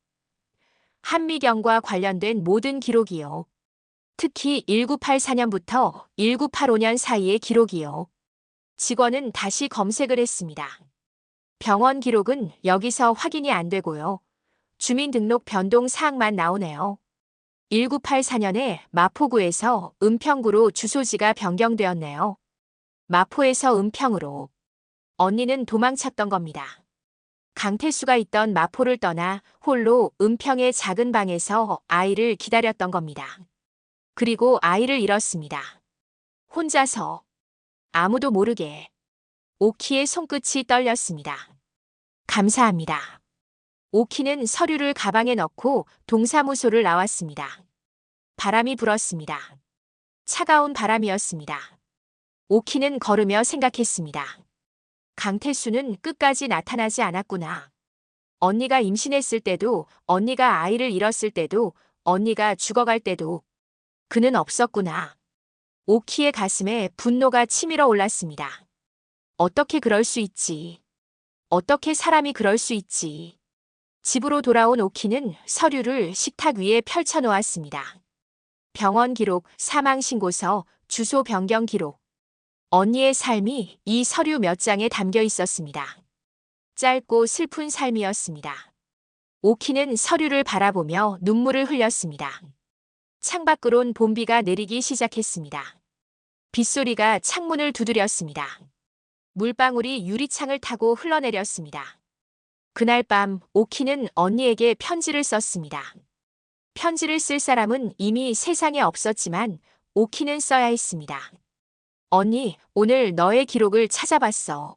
한미경과 관련된 모든 기록이요. 특히 1984년부터 1985년 사이의 기록이요. 직원은 다시 검색을 했습니다. 병원 기록은 여기서 확인이 안 되고요. 주민등록 변동 사항만 나오네요. 1984년에 마포구에서 은평구로 주소지가 변경되었네요. 마포에서 은평으로. 언니는 도망쳤던 겁니다. 강태수가 있던 마포를 떠나 홀로 은평의 작은 방에서 아이를 기다렸던 겁니다. 그리고 아이를 잃었습니다. 혼자서. 아무도 모르게. 오키의 손끝이 떨렸습니다. 감사합니다. 오키는 서류를 가방에 넣고 동사무소를 나왔습니다. 바람이 불었습니다. 차가운 바람이었습니다. 오키는 걸으며 생각했습니다. 강태수는 끝까지 나타나지 않았구나. 언니가 임신했을 때도, 언니가 아이를 잃었을 때도, 언니가 죽어갈 때도 그는 없었구나. 오키의 가슴에 분노가 치밀어 올랐습니다. 어떻게 그럴 수 있지? 어떻게 사람이 그럴 수 있지? 집으로 돌아온 오키는 서류를 식탁 위에 펼쳐 놓았습니다. 병원 기록, 사망신고서, 주소 변경 기록. 언니의 삶이 이 서류 몇 장에 담겨 있었습니다. 짧고 슬픈 삶이었습니다. 오키는 서류를 바라보며 눈물을 흘렸습니다. 창밖으론 봄비가 내리기 시작했습니다. 빗소리가 창문을 두드렸습니다. 물방울이 유리창을 타고 흘러내렸습니다. 그날 밤 오키는 언니에게 편지를 썼습니다. 편지를 쓸 사람은 이미 세상에 없었지만 오키는 써야 했습니다. 언니, 오늘 너의 기록을 찾아봤어.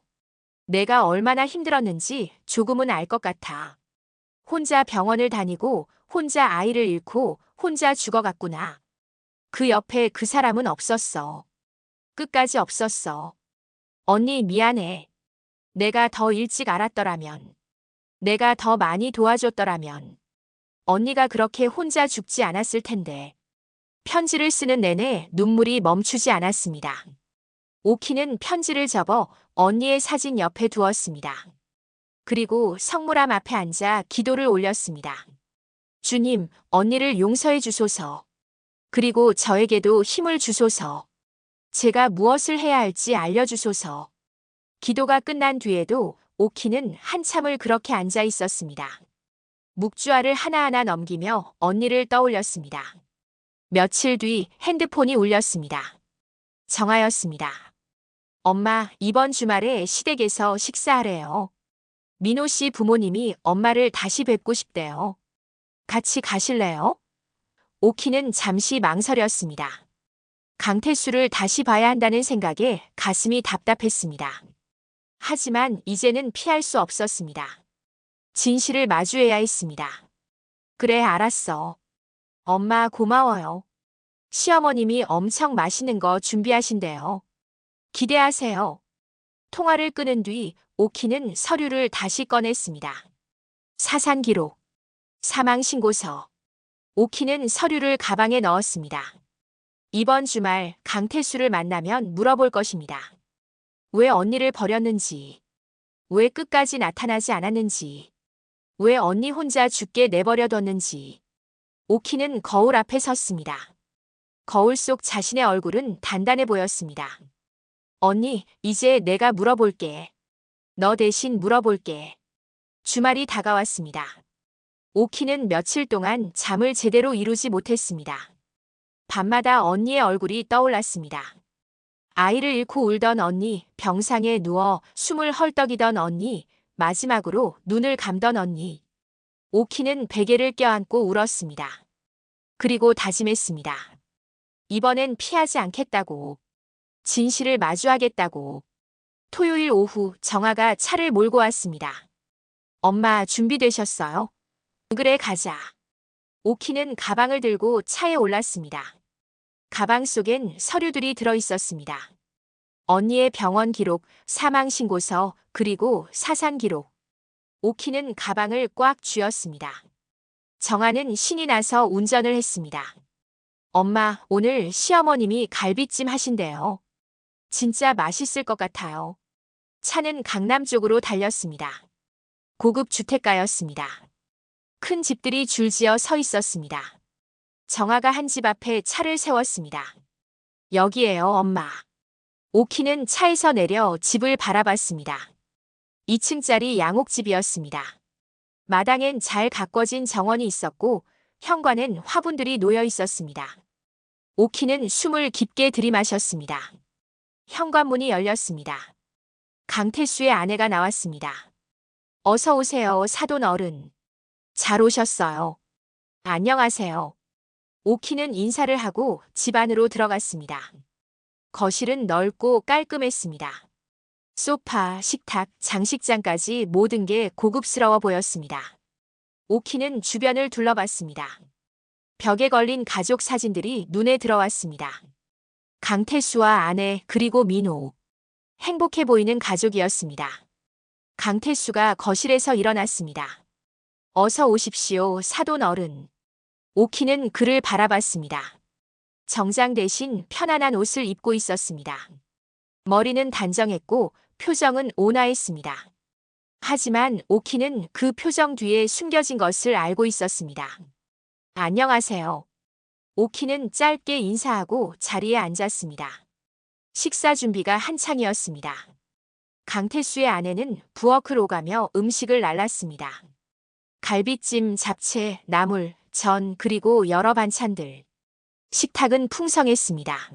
내가 얼마나 힘들었는지 조금은 알 것 같아. 혼자 병원을 다니고 혼자 아이를 잃고 혼자 죽어갔구나. 그 옆에 그 사람은 없었어. 끝까지 없었어. 언니 미안해. 내가 더 일찍 알았더라면. 내가 더 많이 도와줬더라면. 언니가 그렇게 혼자 죽지 않았을 텐데. 편지를 쓰는 내내 눈물이 멈추지 않았습니다. 오키는 편지를 접어 언니의 사진 옆에 두었습니다. 그리고 성물함 앞에 앉아 기도를 올렸습니다. 주님, 언니를 용서해 주소서. 그리고 저에게도 힘을 주소서. 제가 무엇을 해야 할지 알려주소서. 기도가 끝난 뒤에도 오키는 한참을 그렇게 앉아 있었습니다. 묵주알을 하나하나 넘기며 언니를 떠올렸습니다. 며칠 뒤 핸드폰이 울렸습니다. 정아였습니다. 엄마, 이번 주말에 시댁에서 식사하래요. 민호 씨 부모님이 엄마를 다시 뵙고 싶대요. 같이 가실래요? 오키는 잠시 망설였습니다. 강태수를 다시 봐야 한다는 생각에 가슴이 답답했습니다. 하지만 이제는 피할 수 없었습니다. 진실을 마주해야 했습니다. 그래, 알았어. 엄마 고마워요. 시어머님이 엄청 맛있는 거 준비하신대요. 기대하세요. 통화를 끊은 뒤 오키는 서류를 다시 꺼냈습니다. 사산기록, 사망신고서. 오키는 서류를 가방에 넣었습니다. 이번 주말 강태수를 만나면 물어볼 것입니다. 왜 언니를 버렸는지, 왜 끝까지 나타나지 않았는지, 왜 언니 혼자 죽게 내버려뒀는지. 오키는 거울 앞에 섰습니다. 거울 속 자신의 얼굴은 단단해 보였습니다. 언니, 이제 내가 물어볼게. 너 대신 물어볼게. 주말이 다가왔습니다. 오키는 며칠 동안 잠을 제대로 이루지 못했습니다. 밤마다 언니의 얼굴이 떠올랐습니다. 아이를 잃고 울던 언니, 병상에 누워 숨을 헐떡이던 언니, 마지막으로 눈을 감던 언니. 오키는 베개를 껴안고 울었습니다. 그리고 다짐했습니다. 이번엔 피하지 않겠다고. 진실을 마주하겠다고. 토요일 오후 정아가 차를 몰고 왔습니다. 엄마 준비되셨어요? 그래, 가자. 오키는 가방을 들고 차에 올랐습니다. 가방 속엔 서류들이 들어있었습니다. 언니의 병원 기록, 사망신고서, 그리고 사산 기록. 오키는 가방을 꽉 쥐었습니다. 정아는 신이 나서 운전을 했습니다. 엄마, 오늘 시어머님이 갈비찜 하신대요. 진짜 맛있을 것 같아요. 차는 강남 쪽으로 달렸습니다. 고급 주택가였습니다. 큰 집들이 줄지어 서 있었습니다. 정아가 한 집 앞에 차를 세웠습니다. 여기에요, 엄마. 오키는 차에서 내려 집을 바라봤습니다. 2층짜리 양옥집이었습니다. 마당엔 잘 가꿔진 정원이 있었고 현관엔 화분들이 놓여 있었습니다. 오키는 숨을 깊게 들이마셨습니다. 현관문이 열렸습니다. 강태수의 아내가 나왔습니다. 어서 오세요, 사돈 어른. 잘 오셨어요. 안녕하세요. 오키는 인사를 하고 집 안으로 들어갔습니다. 거실은 넓고 깔끔했습니다. 소파, 식탁, 장식장까지 모든 게 고급스러워 보였습니다. 오키는 주변을 둘러봤습니다. 벽에 걸린 가족 사진들이 눈에 들어왔습니다. 강태수와 아내 그리고 민호. 행복해 보이는 가족이었습니다. 강태수가 거실에서 일어났습니다. 어서 오십시오, 사돈 어른. 오키는 그를 바라봤습니다. 정장 대신 편안한 옷을 입고 있었습니다. 머리는 단정했고 표정은 온화했습니다. 하지만 오키는 그 표정 뒤에 숨겨진 것을 알고 있었습니다. 안녕하세요. 오키는 짧게 인사하고 자리에 앉았습니다. 식사 준비가 한창이었습니다. 강태수의 아내는 부엌을 오가며 음식을 날랐습니다. 갈비찜, 잡채, 나물, 전, 그리고 여러 반찬들. 식탁은 풍성했습니다.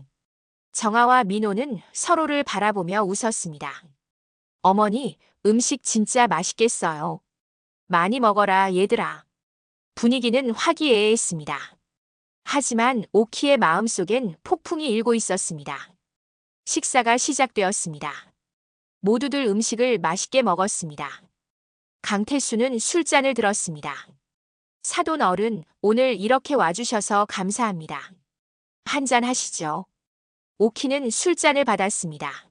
정아와 민호는 서로를 바라보며 웃었습니다. 어머니, 음식 진짜 맛있겠어요. 많이 먹어라, 얘들아. 분위기는 화기애애했습니다. 하지만 오키의 마음속엔 폭풍이 일고 있었습니다. 식사가 시작되었습니다. 모두들 음식을 맛있게 먹었습니다. 강태수는 술잔을 들었습니다. 사돈 어른, 오늘 이렇게 와주셔서 감사합니다. 한잔 하시죠. 오키는 술잔을 받았습니다.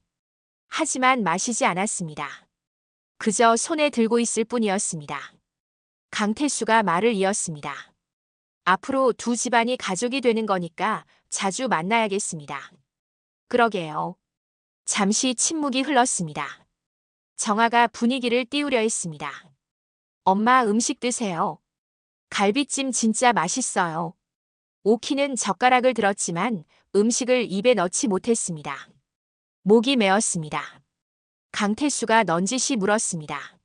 하지만 마시지 않았습니다. 그저 손에 들고 있을 뿐이었습니다. 강태수가 말을 이었습니다. 앞으로 두 집안이 가족이 되는 거니까 자주 만나야겠습니다. 그러게요. 잠시 침묵이 흘렀습니다. 정아가 분위기를 띄우려 했습니다. 엄마, 음식 드세요. 갈비찜 진짜 맛있어요. 오키는 젓가락을 들었지만 음식을 입에 넣지 못했습니다. 목이 메었습니다. 강태수가 넌지시 물었습니다.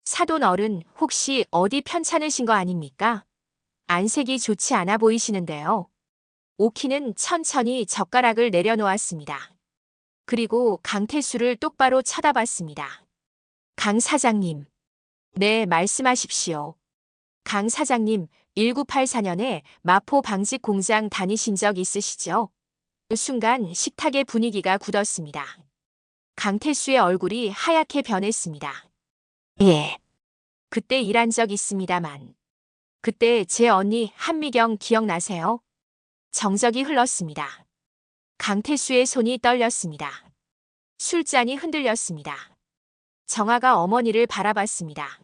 사돈 어른, 혹시 어디 편찮으신 거 아닙니까? 안색이 좋지 않아 보이시는데요. 오키는 천천히 젓가락을 내려놓았습니다. 그리고 강태수를 똑바로 쳐다봤습니다. 강 사장님. 네, 말씀하십시오. 강 사장님, 1984년에 마포 방직 공장 다니신 적 있으시죠? 그 순간 식탁의 분위기가 굳었습니다. 강태수의 얼굴이 하얗게 변했습니다. 예. 그때 일한 적 있습니다만. 그때 제 언니 한미경 기억나세요? 정적이 흘렀습니다. 강태수의 손이 떨렸습니다. 술잔이 흔들렸습니다. 정아가 어머니를 바라봤습니다.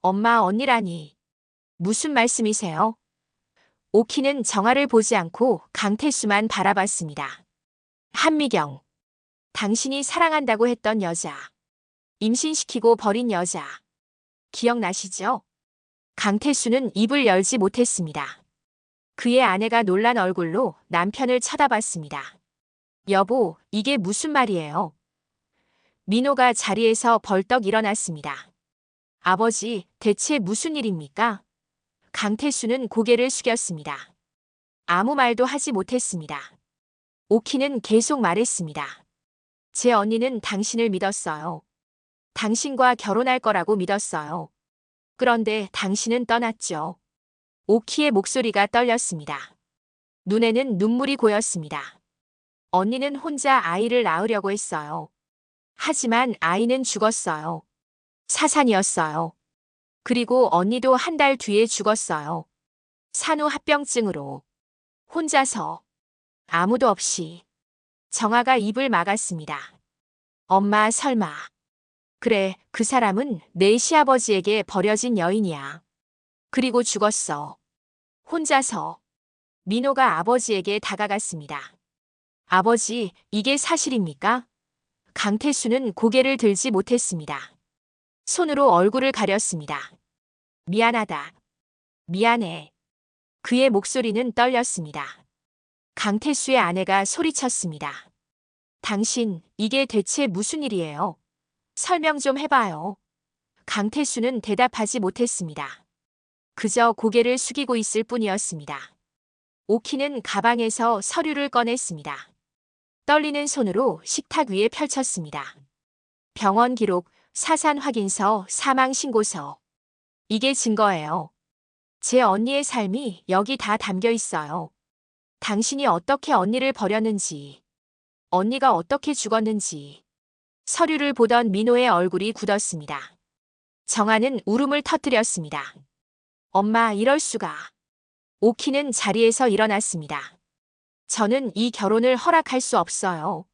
엄마, 언니라니. 무슨 말씀이세요? 오키는 정아를 보지 않고 강태수만 바라봤습니다. 한미경. 당신이 사랑한다고 했던 여자. 임신시키고 버린 여자. 기억나시죠? 강태수는 입을 열지 못했습니다. 그의 아내가 놀란 얼굴로 남편을 쳐다봤습니다. 여보, 이게 무슨 말이에요? 민호가 자리에서 벌떡 일어났습니다. 아버지, 대체 무슨 일입니까? 강태수는 고개를 숙였습니다. 아무 말도 하지 못했습니다. 오키는 계속 말했습니다. 제 언니는 당신을 믿었어요. 당신과 결혼할 거라고 믿었어요. 그런데 당신은 떠났죠. 오키의 목소리가 떨렸습니다. 눈에는 눈물이 고였습니다. 언니는 혼자 아이를 낳으려고 했어요. 하지만 아이는 죽었어요. 사산이었어요. 그리고 언니도 한 달 뒤에 죽었어요. 산후합병증으로. 혼자서. 아무도 없이. 정아가 입을 막았습니다. 엄마, 설마. 그래, 그 사람은 내 시아버지에게 버려진 여인이야. 그리고 죽었어. 혼자서. 민호가 아버지에게 다가갔습니다. 아버지, 이게 사실입니까? 강태수는 고개를 들지 못했습니다. 손으로 얼굴을 가렸습니다. 미안하다. 미안해. 그의 목소리는 떨렸습니다. 강태수의 아내가 소리쳤습니다. 당신, 이게 대체 무슨 일이에요? 설명 좀 해봐요. 강태수는 대답하지 못했습니다. 그저 고개를 숙이고 있을 뿐이었습니다. 오키는 가방에서 서류를 꺼냈습니다. 떨리는 손으로 식탁 위에 펼쳤습니다. 병원 기록, 사산 확인서, 사망 신고서. 이게 증거예요. 제 언니의 삶이 여기 다 담겨 있어요. 당신이 어떻게 언니를 버렸는지, 언니가 어떻게 죽었는지. 서류를 보던 민호의 얼굴이 굳었습니다. 정아는 울음을 터뜨렸습니다. 엄마, 이럴 수가. 오키는 자리에서 일어났습니다. 저는 이 결혼을 허락할 수 없어요.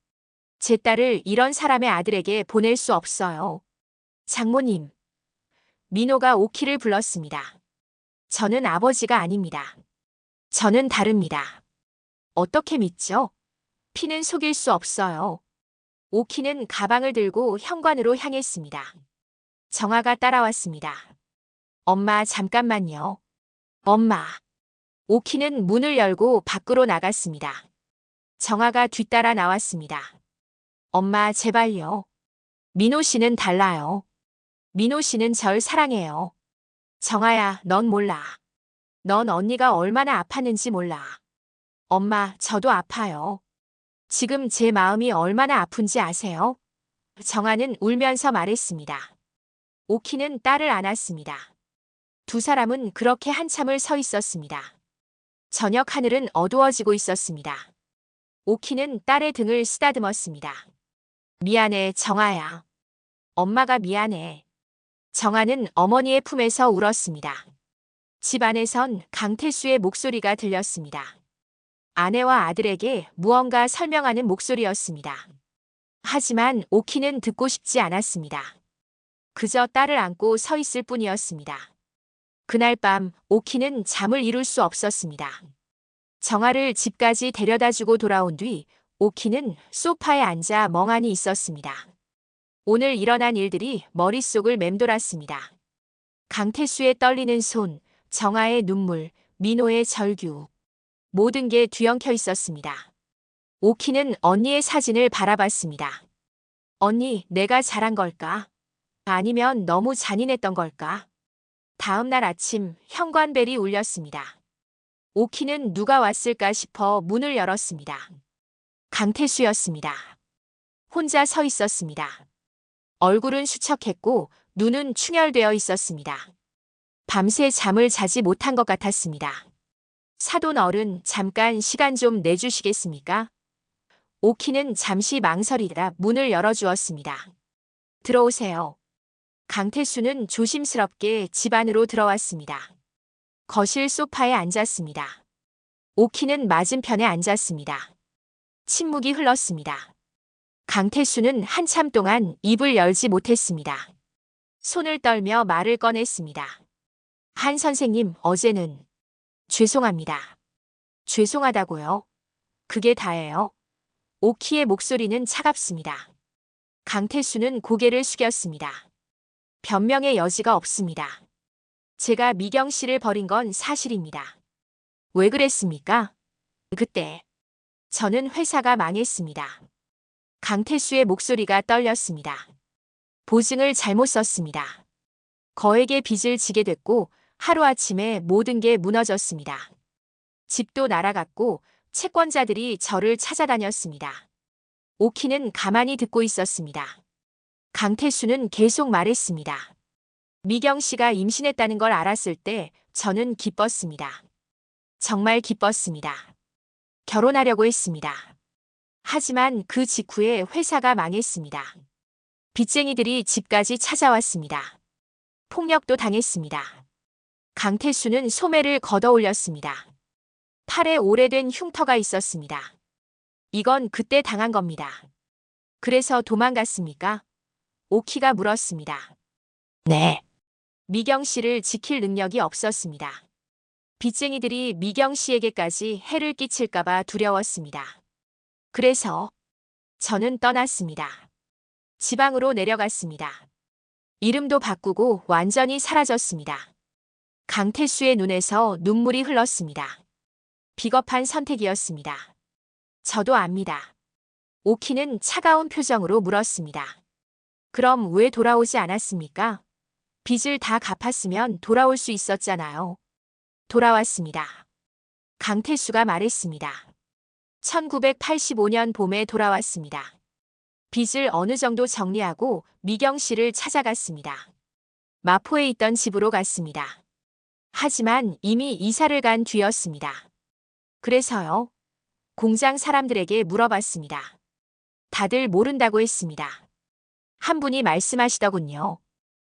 제 딸을 이런 사람의 아들에게 보낼 수 없어요. 장모님. 민호가 오키를 불렀습니다. 저는 아버지가 아닙니다. 저는 다릅니다. 어떻게 믿죠? 피는 속일 수 없어요. 오키는 가방을 들고 현관으로 향했습니다. 정아가 따라왔습니다. 엄마, 잠깐만요. 엄마. 오키는 문을 열고 밖으로 나갔습니다. 정아가 뒤따라 나왔습니다. 엄마, 제발요. 민호 씨는 달라요. 민호 씨는 절 사랑해요. 정아야, 넌 몰라. 넌 언니가 얼마나 아팠는지 몰라. 엄마, 저도 아파요. 지금 제 마음이 얼마나 아픈지 아세요? 정아는 울면서 말했습니다. 오키는 딸을 안았습니다. 두 사람은 그렇게 한참을 서 있었습니다. 저녁 하늘은 어두워지고 있었습니다. 오키는 딸의 등을 쓰다듬었습니다. 미안해, 정아야. 엄마가 미안해. 정아는 어머니의 품에서 울었습니다. 집 안에선 강태수의 목소리가 들렸습니다. 아내와 아들에게 무언가 설명하는 목소리였습니다. 하지만 오키는 듣고 싶지 않았습니다. 그저 딸을 안고 서 있을 뿐이었습니다. 그날 밤 오키는 잠을 이룰 수 없었습니다. 정아를 집까지 데려다주고 돌아온 뒤 오키는 소파에 앉아 멍하니 있었습니다. 오늘 일어난 일들이 머릿속을 맴돌았습니다. 강태수의 떨리는 손, 정아의 눈물, 민호의 절규. 모든 게 뒤엉켜 있었습니다. 오키는 언니의 사진을 바라봤습니다. 언니, 내가 잘한 걸까? 아니면 너무 잔인했던 걸까? 다음 날 아침 현관벨이 울렸습니다. 오키는 누가 왔을까 싶어 문을 열었습니다. 강태수였습니다. 혼자 서 있었습니다. 얼굴은 수척했고 눈은 충혈되어 있었습니다. 밤새 잠을 자지 못한 것 같았습니다. 사돈 어른, 잠깐 시간 좀 내주시겠습니까? 오키는 잠시 망설이다 문을 열어주었습니다. 들어오세요. 강태수는 조심스럽게 집 안으로 들어왔습니다. 거실 소파에 앉았습니다. 오키는 맞은편에 앉았습니다. 침묵이 흘렀습니다. 강태수는 한참 동안 입을 열지 못했습니다. 손을 떨며 말을 꺼냈습니다. 한 선생님, 어제는 죄송합니다. 죄송하다고요? 그게 다예요. 오키의 목소리는 차갑습니다. 강태수는 고개를 숙였습니다. 변명의 여지가 없습니다. 제가 미경 씨를 버린 건 사실입니다. 왜 그랬습니까? 그때 저는 회사가 망했습니다. 강태수의 목소리가 떨렸습니다. 보증을 잘못 썼습니다. 거액의 빚을 지게 됐고 하루아침에 모든 게 무너졌습니다. 집도 날아갔고 채권자들이 저를 찾아다녔습니다. 오키는 가만히 듣고 있었습니다. 강태수는 계속 말했습니다. 미경 씨가 임신했다는 걸 알았을 때 저는 기뻤습니다. 정말 기뻤습니다. 결혼하려고 했습니다. 하지만 그 직후에 회사가 망했습니다. 빚쟁이들이 집까지 찾아왔습니다. 폭력도 당했습니다. 강태수는 소매를 걷어 올렸습니다. 팔에 오래된 흉터가 있었습니다. 이건 그때 당한 겁니다. 그래서 도망갔습니까? 오키가 물었습니다. 네. 미경 씨를 지킬 능력이 없었습니다. 빚쟁이들이 미경 씨에게까지 해를 끼칠까봐 두려웠습니다. 그래서 저는 떠났습니다. 지방으로 내려갔습니다. 이름도 바꾸고 완전히 사라졌습니다. 강태수의 눈에서 눈물이 흘렀습니다. 비겁한 선택이었습니다. 저도 압니다. 오키는 차가운 표정으로 물었습니다. 그럼 왜 돌아오지 않았습니까? 빚을 다 갚았으면 돌아올 수 있었잖아요. 돌아왔습니다. 강태수가 말했습니다. 1985년 봄에 돌아왔습니다. 빚을 어느 정도 정리하고 미경 씨를 찾아갔습니다. 마포에 있던 집으로 갔습니다. 하지만 이미 이사를 간 뒤였습니다. 그래서요. 공장 사람들에게 물어봤습니다. 다들 모른다고 했습니다. 한 분이 말씀하시더군요.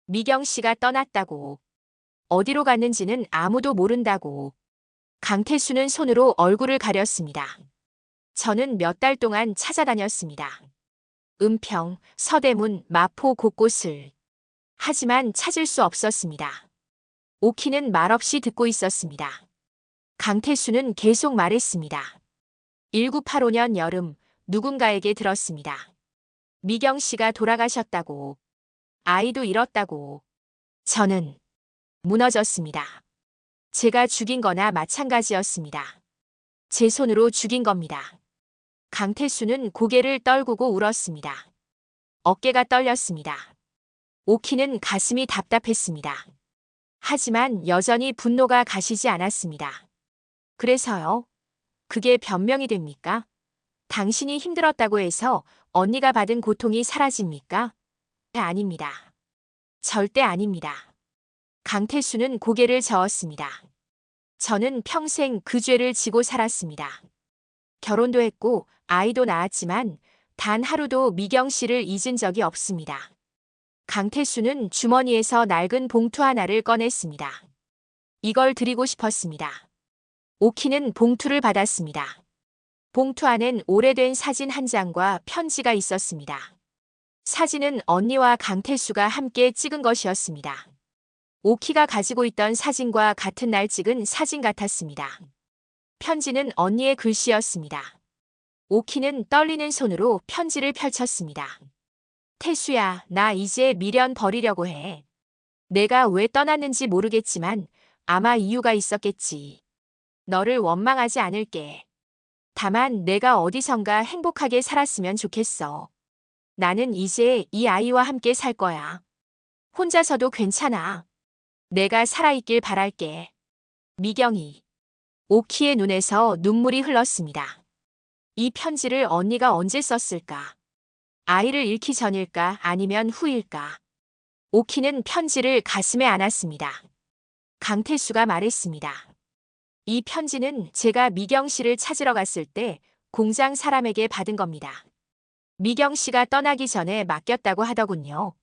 미경 씨가 떠났다고. 어디로 갔는지는 아무도 모른다고. 강태수는 손으로 얼굴을 가렸습니다. 저는 몇 달 동안 찾아다녔습니다. 은평, 서대문, 마포 곳곳을. 하지만 찾을 수 없었습니다. 오키는 말없이 듣고 있었습니다. 강태수는 계속 말했습니다. 1985년 여름 누군가에게 들었습니다. 미경 씨가 돌아가셨다고. 아이도 잃었다고. 저는 무너졌습니다. 제가 죽인 거나 마찬가지였습니다. 제 손으로 죽인 겁니다. 강태수는 고개를 떨구고 울었습니다. 어깨가 떨렸습니다. 오키는 가슴이 답답했습니다. 하지만 여전히 분노가 가시지 않았습니다. 그래서요? 그게 변명이 됩니까? 당신이 힘들었다고 해서 언니가 받은 고통이 사라집니까? 아닙니다. 절대 아닙니다. 강태수는 고개를 저었습니다. 저는 평생 그 죄를 지고 살았습니다. 결혼도 했고 아이도 낳았지만 단 하루도 미경 씨를 잊은 적이 없습니다. 강태수는 주머니에서 낡은 봉투 하나를 꺼냈습니다. 이걸 드리고 싶었습니다. 오키는 봉투를 받았습니다. 봉투 안엔 오래된 사진 한 장과 편지가 있었습니다. 사진은 언니와 강태수가 함께 찍은 것이었습니다. 오키가 가지고 있던 사진과 같은 날 찍은 사진 같았습니다. 편지는 언니의 글씨였습니다. 오키는 떨리는 손으로 편지를 펼쳤습니다. 태수야, 나 이제 미련 버리려고 해. 내가 왜 떠났는지 모르겠지만 아마 이유가 있었겠지. 너를 원망하지 않을게. 다만 내가 어디선가 행복하게 살았으면 좋겠어. 나는 이제 이 아이와 함께 살 거야. 혼자서도 괜찮아. 내가 살아있길 바랄게. 미경이. 오키의 눈에서 눈물이 흘렀습니다. 이 편지를 언니가 언제 썼을까? 아이를 잃기 전일까 아니면 후일까? 오키는 편지를 가슴에 안았습니다. 강태수가 말했습니다. 이 편지는 제가 미경 씨를 찾으러 갔을 때 공장 사람에게 받은 겁니다. 미경 씨가 떠나기 전에 맡겼다고 하더군요.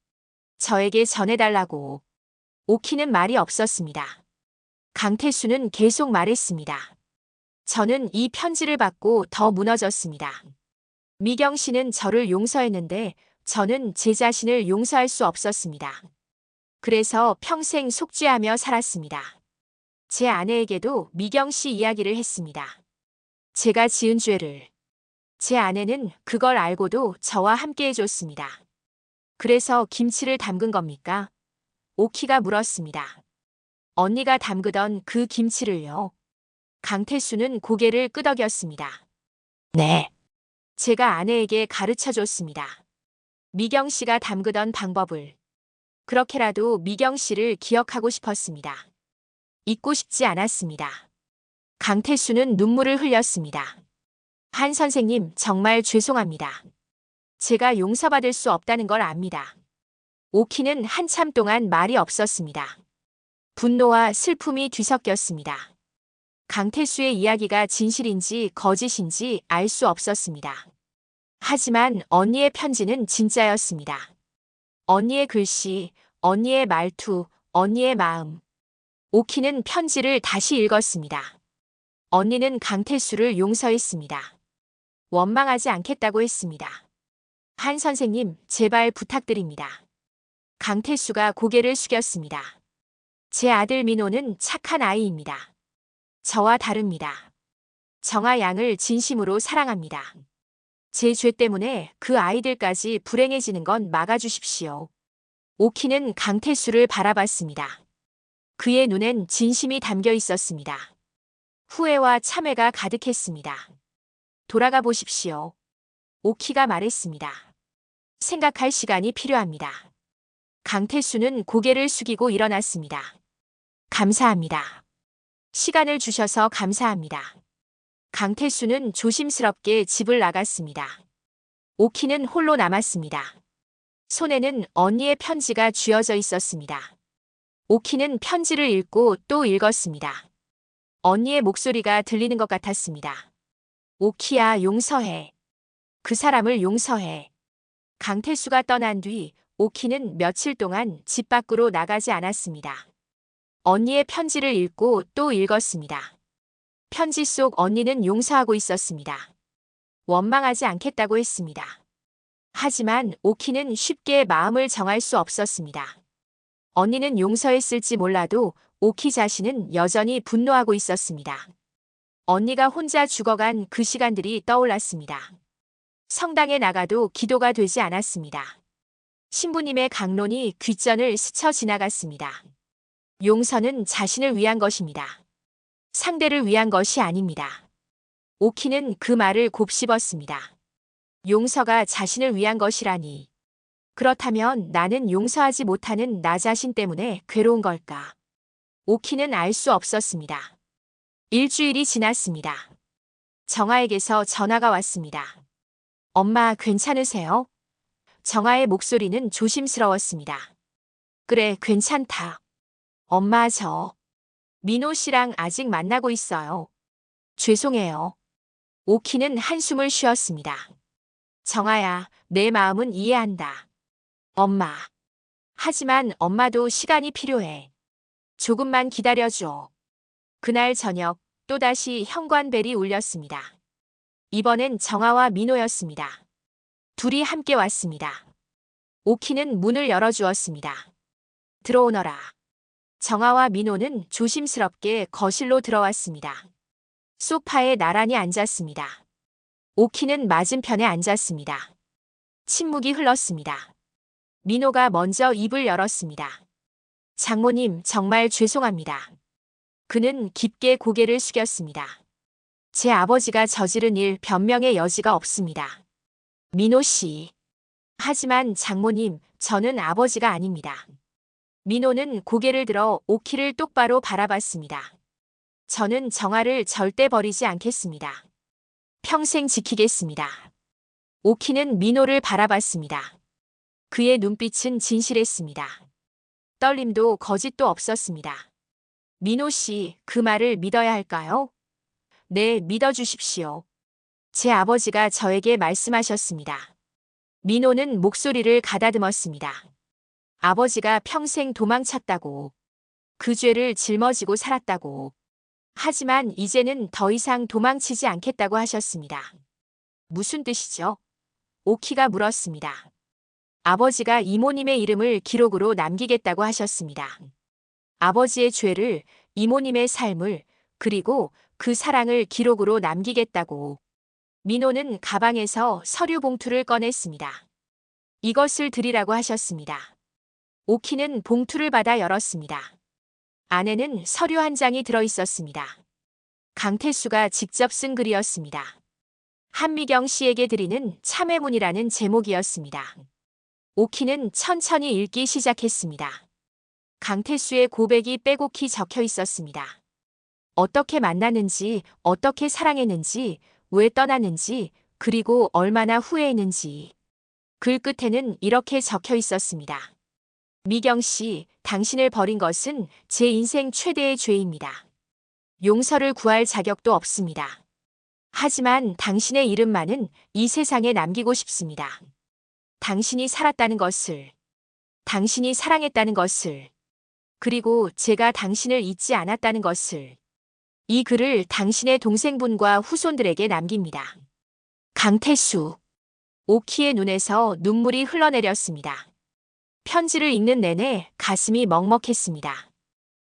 저에게 전해달라고. 오키는 말이 없었습니다. 강태수는 계속 말했습니다. 저는 이 편지를 받고 더 무너졌습니다. 미경 씨는 저를 용서했는데 저는 제 자신을 용서할 수 없었습니다. 그래서 평생 속죄하며 살았습니다. 제 아내에게도 미경 씨 이야기를 했습니다. 제가 지은 죄를. 제 아내는 그걸 알고도 저와 함께 해줬습니다. 그래서 김치를 담근 겁니까? 오키가 물었습니다. 언니가 담그던 그 김치를요. 강태수는 고개를 끄덕였습니다. 네. 제가 아내에게 가르쳐 줬습니다. 미경 씨가 담그던 방법을. 그렇게라도 미경 씨를 기억하고 싶었습니다. 잊고 싶지 않았습니다. 강태수는 눈물을 흘렸습니다. 한 선생님, 정말 죄송합니다. 제가 용서받을 수 없다는 걸 압니다. 오키는 한참 동안 말이 없었습니다. 분노와 슬픔이 뒤섞였습니다. 강태수의 이야기가 진실인지 거짓인지 알 수 없었습니다. 하지만 언니의 편지는 진짜였습니다. 언니의 글씨, 언니의 말투, 언니의 마음. 오키는 편지를 다시 읽었습니다. 언니는 강태수를 용서했습니다. 원망하지 않겠다고 했습니다. 한 선생님, 제발 부탁드립니다. 강태수가 고개를 숙였습니다. 제 아들 민호는 착한 아이입니다. 저와 다릅니다. 정아 양을 진심으로 사랑합니다. 제 죄 때문에 그 아이들까지 불행해지는 건 막아주십시오. 오키는 강태수를 바라봤습니다. 그의 눈엔 진심이 담겨 있었습니다. 후회와 참회가 가득했습니다. 돌아가 보십시오. 오키가 말했습니다. 생각할 시간이 필요합니다. 강태수는 고개를 숙이고 일어났습니다. 감사합니다. 시간을 주셔서 감사합니다. 강태수는 조심스럽게 집을 나갔습니다. 오키는 홀로 남았습니다. 손에는 언니의 편지가 쥐어져 있었습니다. 오키는 편지를 읽고 또 읽었습니다. 언니의 목소리가 들리는 것 같았습니다. 오키야, 용서해. 그 사람을 용서해. 강태수가 떠난 뒤 오키는 며칠 동안 집 밖으로 나가지 않았습니다. 언니의 편지를 읽고 또 읽었습니다. 편지 속 언니는 용서하고 있었습니다. 원망하지 않겠다고 했습니다. 하지만 오키는 쉽게 마음을 정할 수 없었습니다. 언니는 용서했을지 몰라도 오키 자신은 여전히 분노하고 있었습니다. 언니가 혼자 죽어간 그 시간들이 떠올랐습니다. 성당에 나가도 기도가 되지 않았습니다. 신부님의 강론이 귓전을 스쳐 지나갔습니다. 용서는 자신을 위한 것입니다. 상대를 위한 것이 아닙니다. 오키는 그 말을 곱씹었습니다. 용서가 자신을 위한 것이라니. 그렇다면 나는 용서하지 못하는 나 자신 때문에 괴로운 걸까? 오키는 알 수 없었습니다. 일주일이 지났습니다. 정아에게서 전화가 왔습니다. 엄마 괜찮으세요? 정아의 목소리는 조심스러웠습니다. 그래, 괜찮다. 엄마 민호 씨랑 아직 만나고 있어요. 죄송해요. 오키는 한숨을 쉬었습니다. 정아야, 내 마음은 이해한다. 엄마. 하지만 엄마도 시간이 필요해. 조금만 기다려줘. 그날 저녁 또다시 현관벨이 울렸습니다. 이번엔 정아와 민호였습니다. 둘이 함께 왔습니다. 오키는 문을 열어주었습니다. 들어오너라. 정아와 민호는 조심스럽게 거실로 들어왔습니다. 소파에 나란히 앉았습니다. 오키는 맞은편에 앉았습니다. 침묵이 흘렀습니다. 민호가 먼저 입을 열었습니다. 장모님, 정말 죄송합니다. 그는 깊게 고개를 숙였습니다. 제 아버지가 저지른 일 변명의 여지가 없습니다. 민호 씨. 하지만 장모님, 저는 아버지가 아닙니다. 민호는 고개를 들어 오키를 똑바로 바라봤습니다. 저는 정아를 절대 버리지 않겠습니다. 평생 지키겠습니다. 오키는 민호를 바라봤습니다. 그의 눈빛은 진실했습니다. 떨림도 거짓도 없었습니다. 민호 씨, 그 말을 믿어야 할까요? 네, 믿어주십시오. 제 아버지가 저에게 말씀하셨습니다. 민호는 목소리를 가다듬었습니다. 아버지가 평생 도망쳤다고. 그 죄를 짊어지고 살았다고. 하지만 이제는 더 이상 도망치지 않겠다고 하셨습니다. 무슨 뜻이죠? 오키가 물었습니다. 아버지가 이모님의 이름을 기록으로 남기겠다고 하셨습니다. 아버지의 죄를, 이모님의 삶을, 그리고 그 사랑을 기록으로 남기겠다고. 민호는 가방에서 서류 봉투를 꺼냈습니다. 이것을 드리라고 하셨습니다. 오키는 봉투를 받아 열었습니다. 안에는 서류 한 장이 들어 있었습니다. 강태수가 직접 쓴 글이었습니다. 한미경 씨에게 드리는 참회문이라는 제목이었습니다. 오키는 천천히 읽기 시작했습니다. 강태수의 고백이 빼곡히 적혀 있었습니다. 어떻게 만났는지, 어떻게 사랑했는지, 왜 떠났는지, 그리고 얼마나 후회했는지. 글 끝에는 이렇게 적혀 있었습니다. 미경 씨, 당신을 버린 것은 제 인생 최대의 죄입니다. 용서를 구할 자격도 없습니다. 하지만 당신의 이름만은 이 세상에 남기고 싶습니다. 당신이 살았다는 것을, 당신이 사랑했다는 것을, 그리고 제가 당신을 잊지 않았다는 것을. 이 글을 당신의 동생분과 후손들에게 남깁니다. 강태수. 오키의 눈에서 눈물이 흘러내렸습니다. 편지를 읽는 내내 가슴이 먹먹했습니다.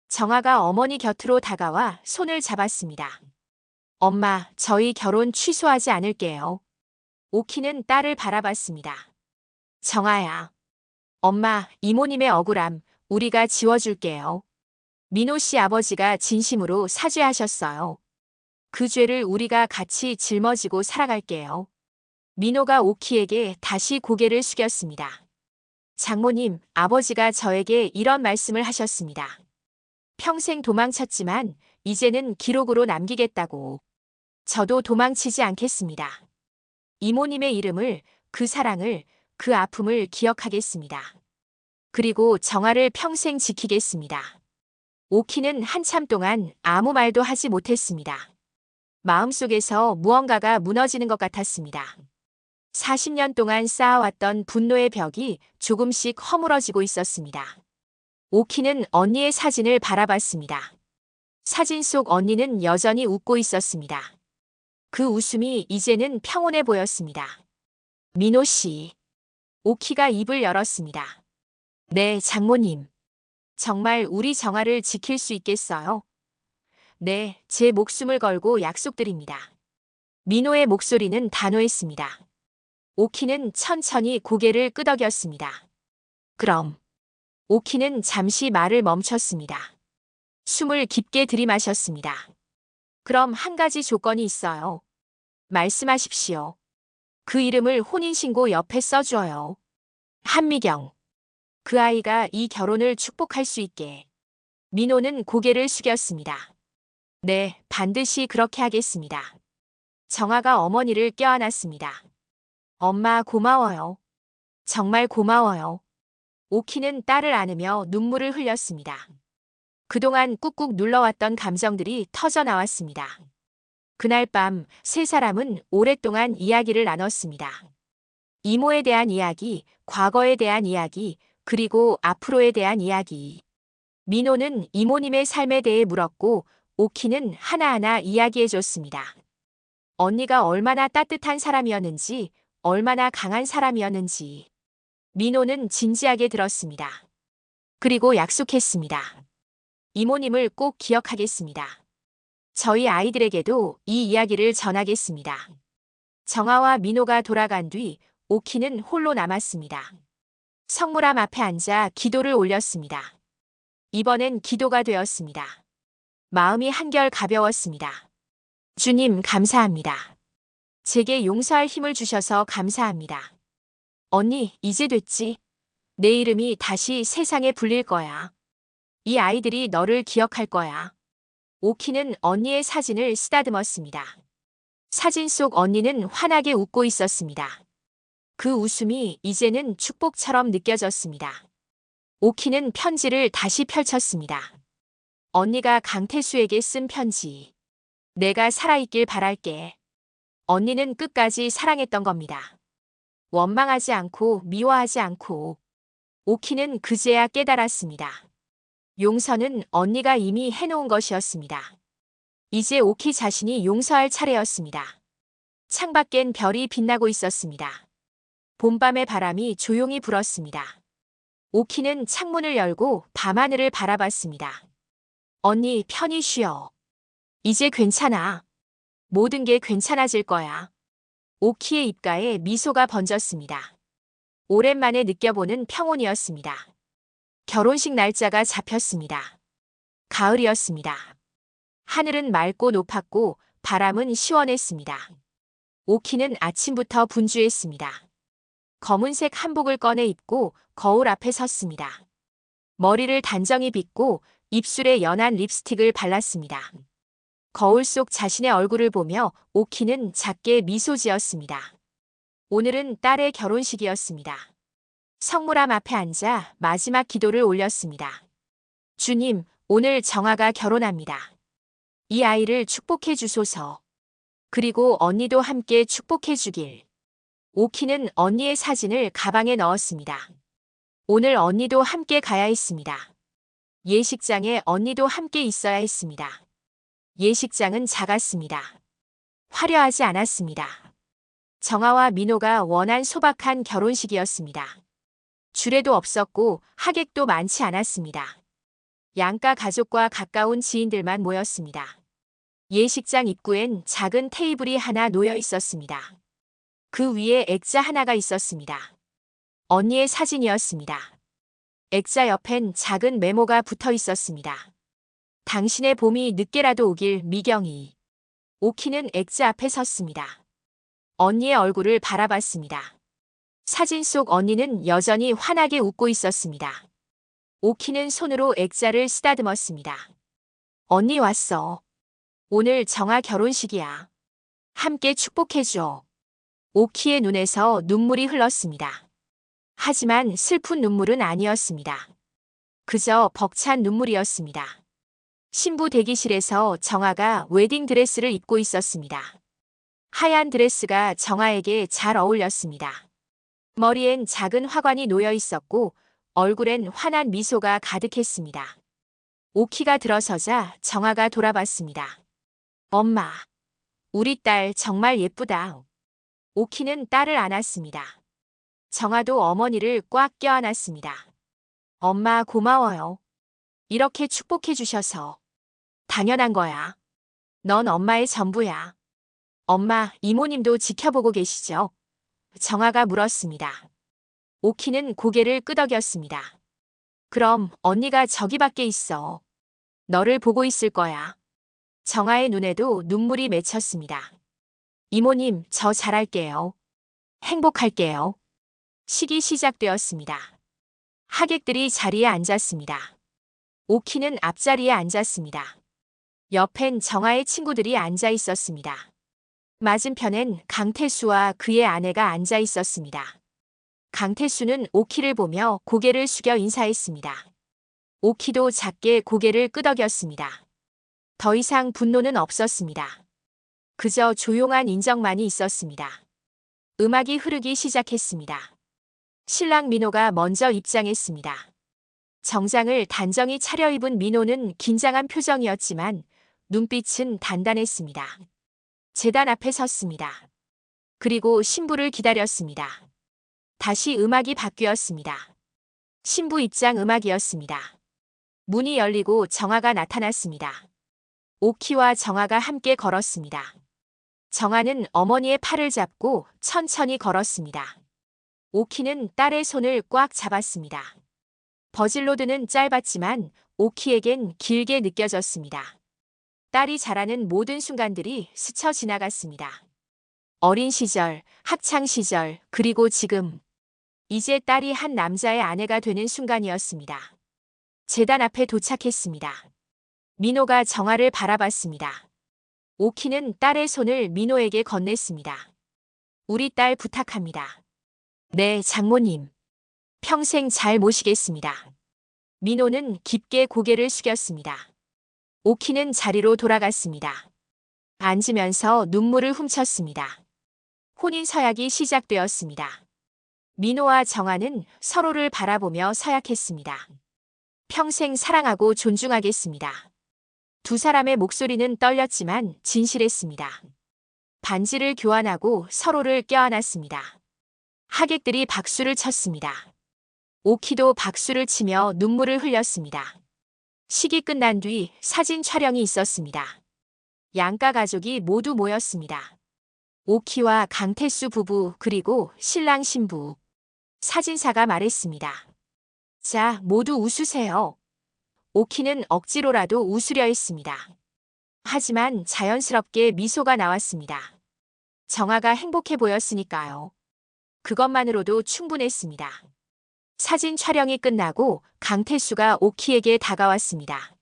정아가 어머니 곁으로 다가와 손을 잡았습니다. 엄마, 저희 결혼 취소하지 않을게요. 오키는 딸을 바라봤습니다. 정아야. 엄마, 이모님의 억울함, 우리가 지워줄게요. 민호 씨 아버지가 진심으로 사죄하셨어요. 그 죄를 우리가 같이 짊어지고 살아갈게요. 민호가 오키에게 다시 고개를 숙였습니다. 장모님, 아버지가 저에게 이런 말씀을 하셨습니다. 평생 도망쳤지만 이제는 기록으로 남기겠다고. 저도 도망치지 않겠습니다. 이모님의 이름을, 그 사랑을, 그 아픔을 기억하겠습니다. 그리고 정아를 평생 지키겠습니다. 오키는 한참 동안 아무 말도 하지 못했습니다. 마음속에서 무언가가 무너지는 것 같았습니다. 40년 동안 쌓아왔던 분노의 벽이 조금씩 허물어지고 있었습니다. 오키는 언니의 사진을 바라봤습니다. 사진 속 언니는 여전히 웃고 있었습니다. 그 웃음이 이제는 평온해 보였습니다. 민호 씨. 오키가 입을 열었습니다. 네, 장모님. 정말 우리 정아를 지킬 수 있겠어요? 네, 제 목숨을 걸고 약속드립니다. 민호의 목소리는 단호했습니다. 오키는 천천히 고개를 끄덕였습니다. 그럼. 오키는 잠시 말을 멈췄습니다. 숨을 깊게 들이마셨습니다. 그럼 한 가지 조건이 있어요. 말씀하십시오. 그 이름을 혼인신고 옆에 써줘요. 한미경. 그 아이가 이 결혼을 축복할 수 있게. 민호는 고개를 숙였습니다. 네, 반드시 그렇게 하겠습니다. 정아가 어머니를 껴안았습니다. 엄마 고마워요. 정말 고마워요. 오키는 딸을 안으며 눈물을 흘렸습니다. 그동안 꾹꾹 눌러왔던 감정들이 터져 나왔습니다. 그날 밤 세 사람은 오랫동안 이야기를 나눴습니다. 이모에 대한 이야기, 과거에 대한 이야기, 그리고 앞으로에 대한 이야기. 민호는 이모님의 삶에 대해 물었고 오키는 하나하나 이야기해줬습니다. 언니가 얼마나 따뜻한 사람이었는지, 얼마나 강한 사람이었는지. 민호는 진지하게 들었습니다. 그리고 약속했습니다. 이모님을 꼭 기억하겠습니다. 저희 아이들에게도 이 이야기를 전하겠습니다. 정아와 민호가 돌아간 뒤 오키는 홀로 남았습니다. 성물함 앞에 앉아 기도를 올렸습니다. 이번엔 기도가 되었습니다. 마음이 한결 가벼웠습니다. 주님 감사합니다. 제게 용서할 힘을 주셔서 감사합니다. 언니, 이제 됐지? 내 이름이 다시 세상에 불릴 거야. 이 아이들이 너를 기억할 거야. 오키는 언니의 사진을 쓰다듬었습니다. 사진 속 언니는 환하게 웃고 있었습니다. 그 웃음이 이제는 축복처럼 느껴졌습니다. 오키는 편지를 다시 펼쳤습니다. 언니가 강태수에게 쓴 편지. 내가 살아있길 바랄게. 언니는 끝까지 사랑했던 겁니다. 원망하지 않고 미워하지 않고. 오키는 그제야 깨달았습니다. 용서는 언니가 이미 해놓은 것이었습니다. 이제 오키 자신이 용서할 차례였습니다. 창밖엔 별이 빛나고 있었습니다. 봄밤의 바람이 조용히 불었습니다. 오키는 창문을 열고 밤하늘을 바라봤습니다. 언니, 편히 쉬어. 이제 괜찮아. 모든 게 괜찮아질 거야. 오키의 입가에 미소가 번졌습니다. 오랜만에 느껴보는 평온이었습니다. 결혼식 날짜가 잡혔습니다. 가을이었습니다. 하늘은 맑고 높았고 바람은 시원했습니다. 오키는 아침부터 분주했습니다. 검은색 한복을 꺼내 입고 거울 앞에 섰습니다. 머리를 단정히 빗고 입술에 연한 립스틱을 발랐습니다. 거울 속 자신의 얼굴을 보며 오키는 작게 미소 지었습니다. 오늘은 딸의 결혼식이었습니다. 성물함 앞에 앉아 마지막 기도를 올렸습니다. 주님, 오늘 정아가 결혼합니다. 이 아이를 축복해 주소서. 그리고 언니도 함께 축복해 주길. 오키는 언니의 사진을 가방에 넣었습니다. 오늘 언니도 함께 가야 했습니다. 예식장에 언니도 함께 있어야 했습니다. 예식장은 작았습니다. 화려하지 않았습니다. 정아와 민호가 원한 소박한 결혼식이었습니다. 주례도 없었고 하객도 많지 않았습니다. 양가 가족과 가까운 지인들만 모였습니다. 예식장 입구엔 작은 테이블이 하나 놓여 있었습니다. 그 위에 액자 하나가 있었습니다. 언니의 사진이었습니다. 액자 옆엔 작은 메모가 붙어 있었습니다. 당신의 봄이 늦게라도 오길 미경이. 오키는 액자 앞에 섰습니다. 언니의 얼굴을 바라봤습니다. 사진 속 언니는 여전히 환하게 웃고 있었습니다. 오키는 손으로 액자를 쓰다듬었습니다. 언니 왔어. 오늘 정아 결혼식이야. 함께 축복해줘. 오키의 눈에서 눈물이 흘렀습니다. 하지만 슬픈 눈물은 아니었습니다. 그저 벅찬 눈물이었습니다. 신부 대기실에서 정아가 웨딩 드레스를 입고 있었습니다. 하얀 드레스가 정아에게 잘 어울렸습니다. 머리엔 작은 화관이 놓여 있었고 얼굴엔 환한 미소가 가득했습니다. 오키가 들어서자 정아가 돌아봤습니다. 엄마, 우리 딸 정말 예쁘다. 오키는 딸을 안았습니다. 정아도 어머니를 꽉 껴안았습니다. 엄마 고마워요. 이렇게 축복해 주셔서. 당연한 거야. 넌 엄마의 전부야. 엄마, 이모님도 지켜보고 계시죠? 정아가 물었습니다. 오키는 고개를 끄덕였습니다. 그럼 언니가 저기 밖에 있어. 너를 보고 있을 거야. 정아의 눈에도 눈물이 맺혔습니다. 이모님, 저 잘할게요. 행복할게요. 식이 시작되었습니다. 하객들이 자리에 앉았습니다. 오키는 앞자리에 앉았습니다. 옆엔 정아의 친구들이 앉아 있었습니다. 맞은편엔 강태수와 그의 아내가 앉아 있었습니다. 강태수는 오키를 보며 고개를 숙여 인사했습니다. 오키도 작게 고개를 끄덕였습니다. 더 이상 분노는 없었습니다. 그저 조용한 인정만이 있었습니다. 음악이 흐르기 시작했습니다. 신랑 민호가 먼저 입장했습니다. 정장을 단정히 차려입은 민호는 긴장한 표정이었지만 눈빛은 단단했습니다. 제단 앞에 섰습니다. 그리고 신부를 기다렸습니다. 다시 음악이 바뀌었습니다. 신부 입장 음악이었습니다. 문이 열리고 정아가 나타났습니다. 오키와 정아가 함께 걸었습니다. 정아는 어머니의 팔을 잡고 천천히 걸었습니다. 오키는 딸의 손을 꽉 잡았습니다. 버질로드는 짧았지만 오키에겐 길게 느껴졌습니다. 딸이 자라는 모든 순간들이 스쳐 지나갔습니다. 어린 시절, 학창 시절, 그리고 지금. 이제 딸이 한 남자의 아내가 되는 순간이었습니다. 제단 앞에 도착했습니다. 민호가 정아를 바라봤습니다. 오키는 딸의 손을 민호에게 건넸습니다. 우리 딸 부탁합니다. 네, 장모님. 평생 잘 모시겠습니다. 민호는 깊게 고개를 숙였습니다. 오키는 자리로 돌아갔습니다. 앉으면서 눈물을 훔쳤습니다. 혼인 서약이 시작되었습니다. 민호와 정아는 서로를 바라보며 서약했습니다. 평생 사랑하고 존중하겠습니다. 두 사람의 목소리는 떨렸지만 진실했습니다. 반지를 교환하고 서로를 껴안았습니다. 하객들이 박수를 쳤습니다. 오키도 박수를 치며 눈물을 흘렸습니다. 식이 끝난 뒤 사진 촬영이 있었습니다. 양가 가족이 모두 모였습니다. 오키와 강태수 부부 그리고 신랑 신부. 사진사가 말했습니다. 자, 모두 웃으세요. 오키는 억지로라도 웃으려 했습니다. 하지만 자연스럽게 미소가 나왔습니다. 정아가 행복해 보였으니까요. 그것만으로도 충분했습니다. 사진 촬영이 끝나고 강태수가 오키에게 다가왔습니다.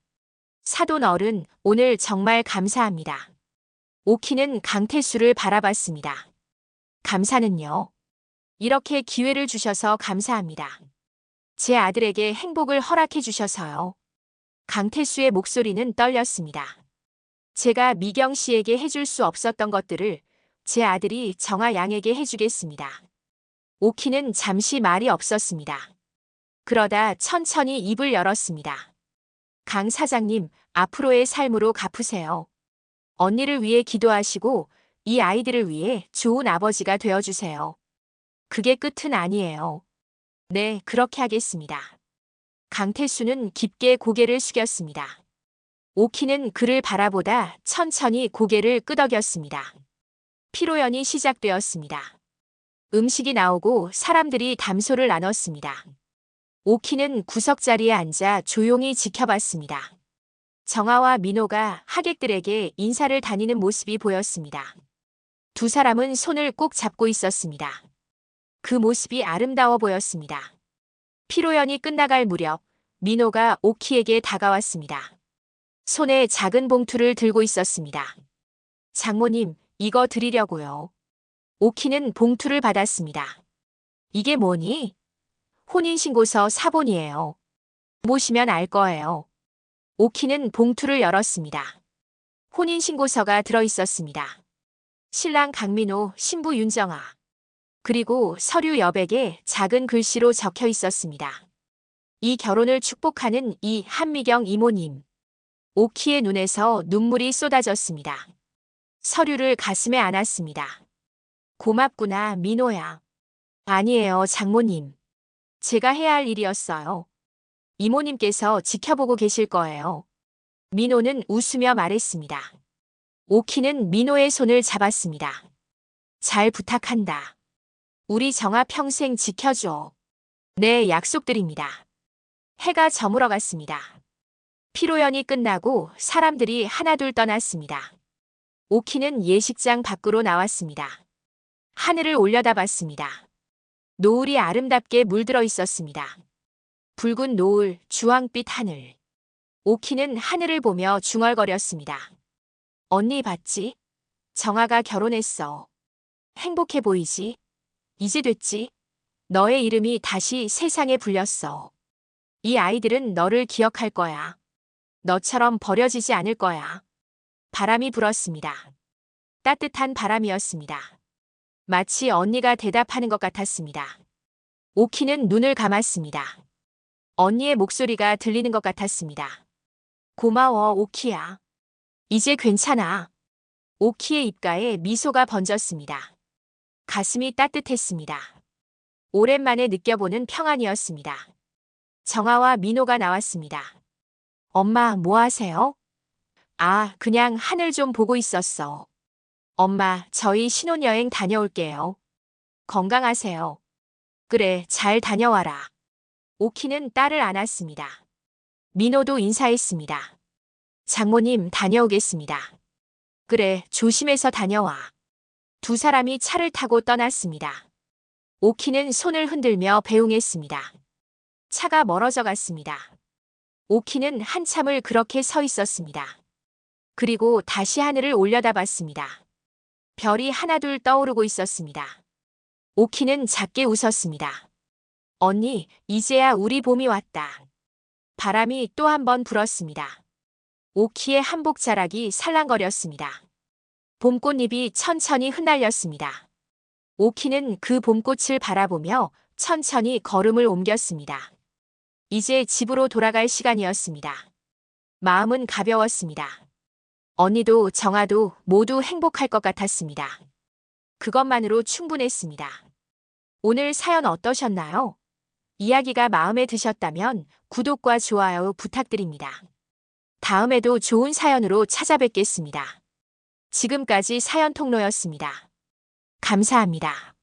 사돈 어른, 오늘 정말 감사합니다. 오키는 강태수를 바라봤습니다. 감사는요. 이렇게 기회를 주셔서 감사합니다. 제 아들에게 행복을 허락해 주셔서요. 강태수의 목소리는 떨렸습니다. 제가 미경 씨에게 해줄 수 없었던 것들을 제 아들이 정아 양에게 해주겠습니다. 오키는 잠시 말이 없었습니다. 그러다 천천히 입을 열었습니다. 강 사장님, 앞으로의 삶으로 갚으세요. 언니를 위해 기도하시고 이 아이들을 위해 좋은 아버지가 되어주세요. 그게 끝은 아니에요. 네, 그렇게 하겠습니다. 강태수는 깊게 고개를 숙였습니다. 오키는 그를 바라보다 천천히 고개를 끄덕였습니다. 피로연이 시작되었습니다. 음식이 나오고 사람들이 담소를 나눴습니다. 오키는 구석자리에 앉아 조용히 지켜봤습니다. 정아와 민호가 하객들에게 인사를 다니는 모습이 보였습니다. 두 사람은 손을 꼭 잡고 있었습니다. 그 모습이 아름다워 보였습니다. 피로연이 끝나갈 무렵 민호가 오키에게 다가왔습니다. 손에 작은 봉투를 들고 있었습니다. 장모님, 이거 드리려고요. 오키는 봉투를 받았습니다. 이게 뭐니? 혼인신고서 사본이에요. 보시면 알 거예요. 오키는 봉투를 열었습니다. 혼인신고서가 들어있었습니다. 신랑 강민호, 신부 윤정아. 그리고 서류 여백에 작은 글씨로 적혀 있었습니다. 이 결혼을 축복하는 이 한미경 이모님. 오키의 눈에서 눈물이 쏟아졌습니다. 서류를 가슴에 안았습니다. 고맙구나, 민호야. 아니에요, 장모님. 제가 해야 할 일이었어요. 이모님께서 지켜보고 계실 거예요. 민호는 웃으며 말했습니다. 오키는 민호의 손을 잡았습니다. 잘 부탁한다. 우리 정아 평생 지켜줘. 네, 약속드립니다. 해가 저물어 갔습니다. 피로연이 끝나고 사람들이 하나둘 떠났습니다. 오키는 예식장 밖으로 나왔습니다. 하늘을 올려다봤습니다. 노을이 아름답게 물들어 있었습니다. 붉은 노을, 주황빛 하늘. 오키는 하늘을 보며 중얼거렸습니다. 언니 봤지? 정아가 결혼했어. 행복해 보이지? 이제 됐지? 너의 이름이 다시 세상에 불렸어. 이 아이들은 너를 기억할 거야. 너처럼 버려지지 않을 거야. 바람이 불었습니다. 따뜻한 바람이었습니다. 마치 언니가 대답하는 것 같았습니다. 오키는 눈을 감았습니다. 언니의 목소리가 들리는 것 같았습니다. 고마워, 오키야. 이제 괜찮아. 오키의 입가에 미소가 번졌습니다. 가슴이 따뜻했습니다. 오랜만에 느껴보는 평안이었습니다. 정아와 민호가 나왔습니다. 엄마, 뭐 하세요? 아, 그냥 하늘 좀 보고 있었어. 엄마, 저희 신혼여행 다녀올게요. 건강하세요. 그래, 잘 다녀와라. 오키는 딸을 안았습니다. 민호도 인사했습니다. 장모님, 다녀오겠습니다. 그래, 조심해서 다녀와. 두 사람이 차를 타고 떠났습니다. 오키는 손을 흔들며 배웅했습니다. 차가 멀어져 갔습니다. 오키는 한참을 그렇게 서 있었습니다. 그리고 다시 하늘을 올려다봤습니다. 별이 하나둘 떠오르고 있었습니다. 오키는 작게 웃었습니다. 언니, 이제야 우리 봄이 왔다. 바람이 또 한 번 불었습니다. 오키의 한복 자락이 살랑거렸습니다. 봄꽃잎이 천천히 흩날렸습니다. 오키는 그 봄꽃을 바라보며 천천히 걸음을 옮겼습니다. 이제 집으로 돌아갈 시간이었습니다. 마음은 가벼웠습니다. 언니도 정아도 모두 행복할 것 같았습니다. 그것만으로 충분했습니다. 오늘 사연 어떠셨나요? 이야기가 마음에 드셨다면 구독과 좋아요 부탁드립니다. 다음에도 좋은 사연으로 찾아뵙겠습니다. 지금까지 사연 통로였습니다. 감사합니다.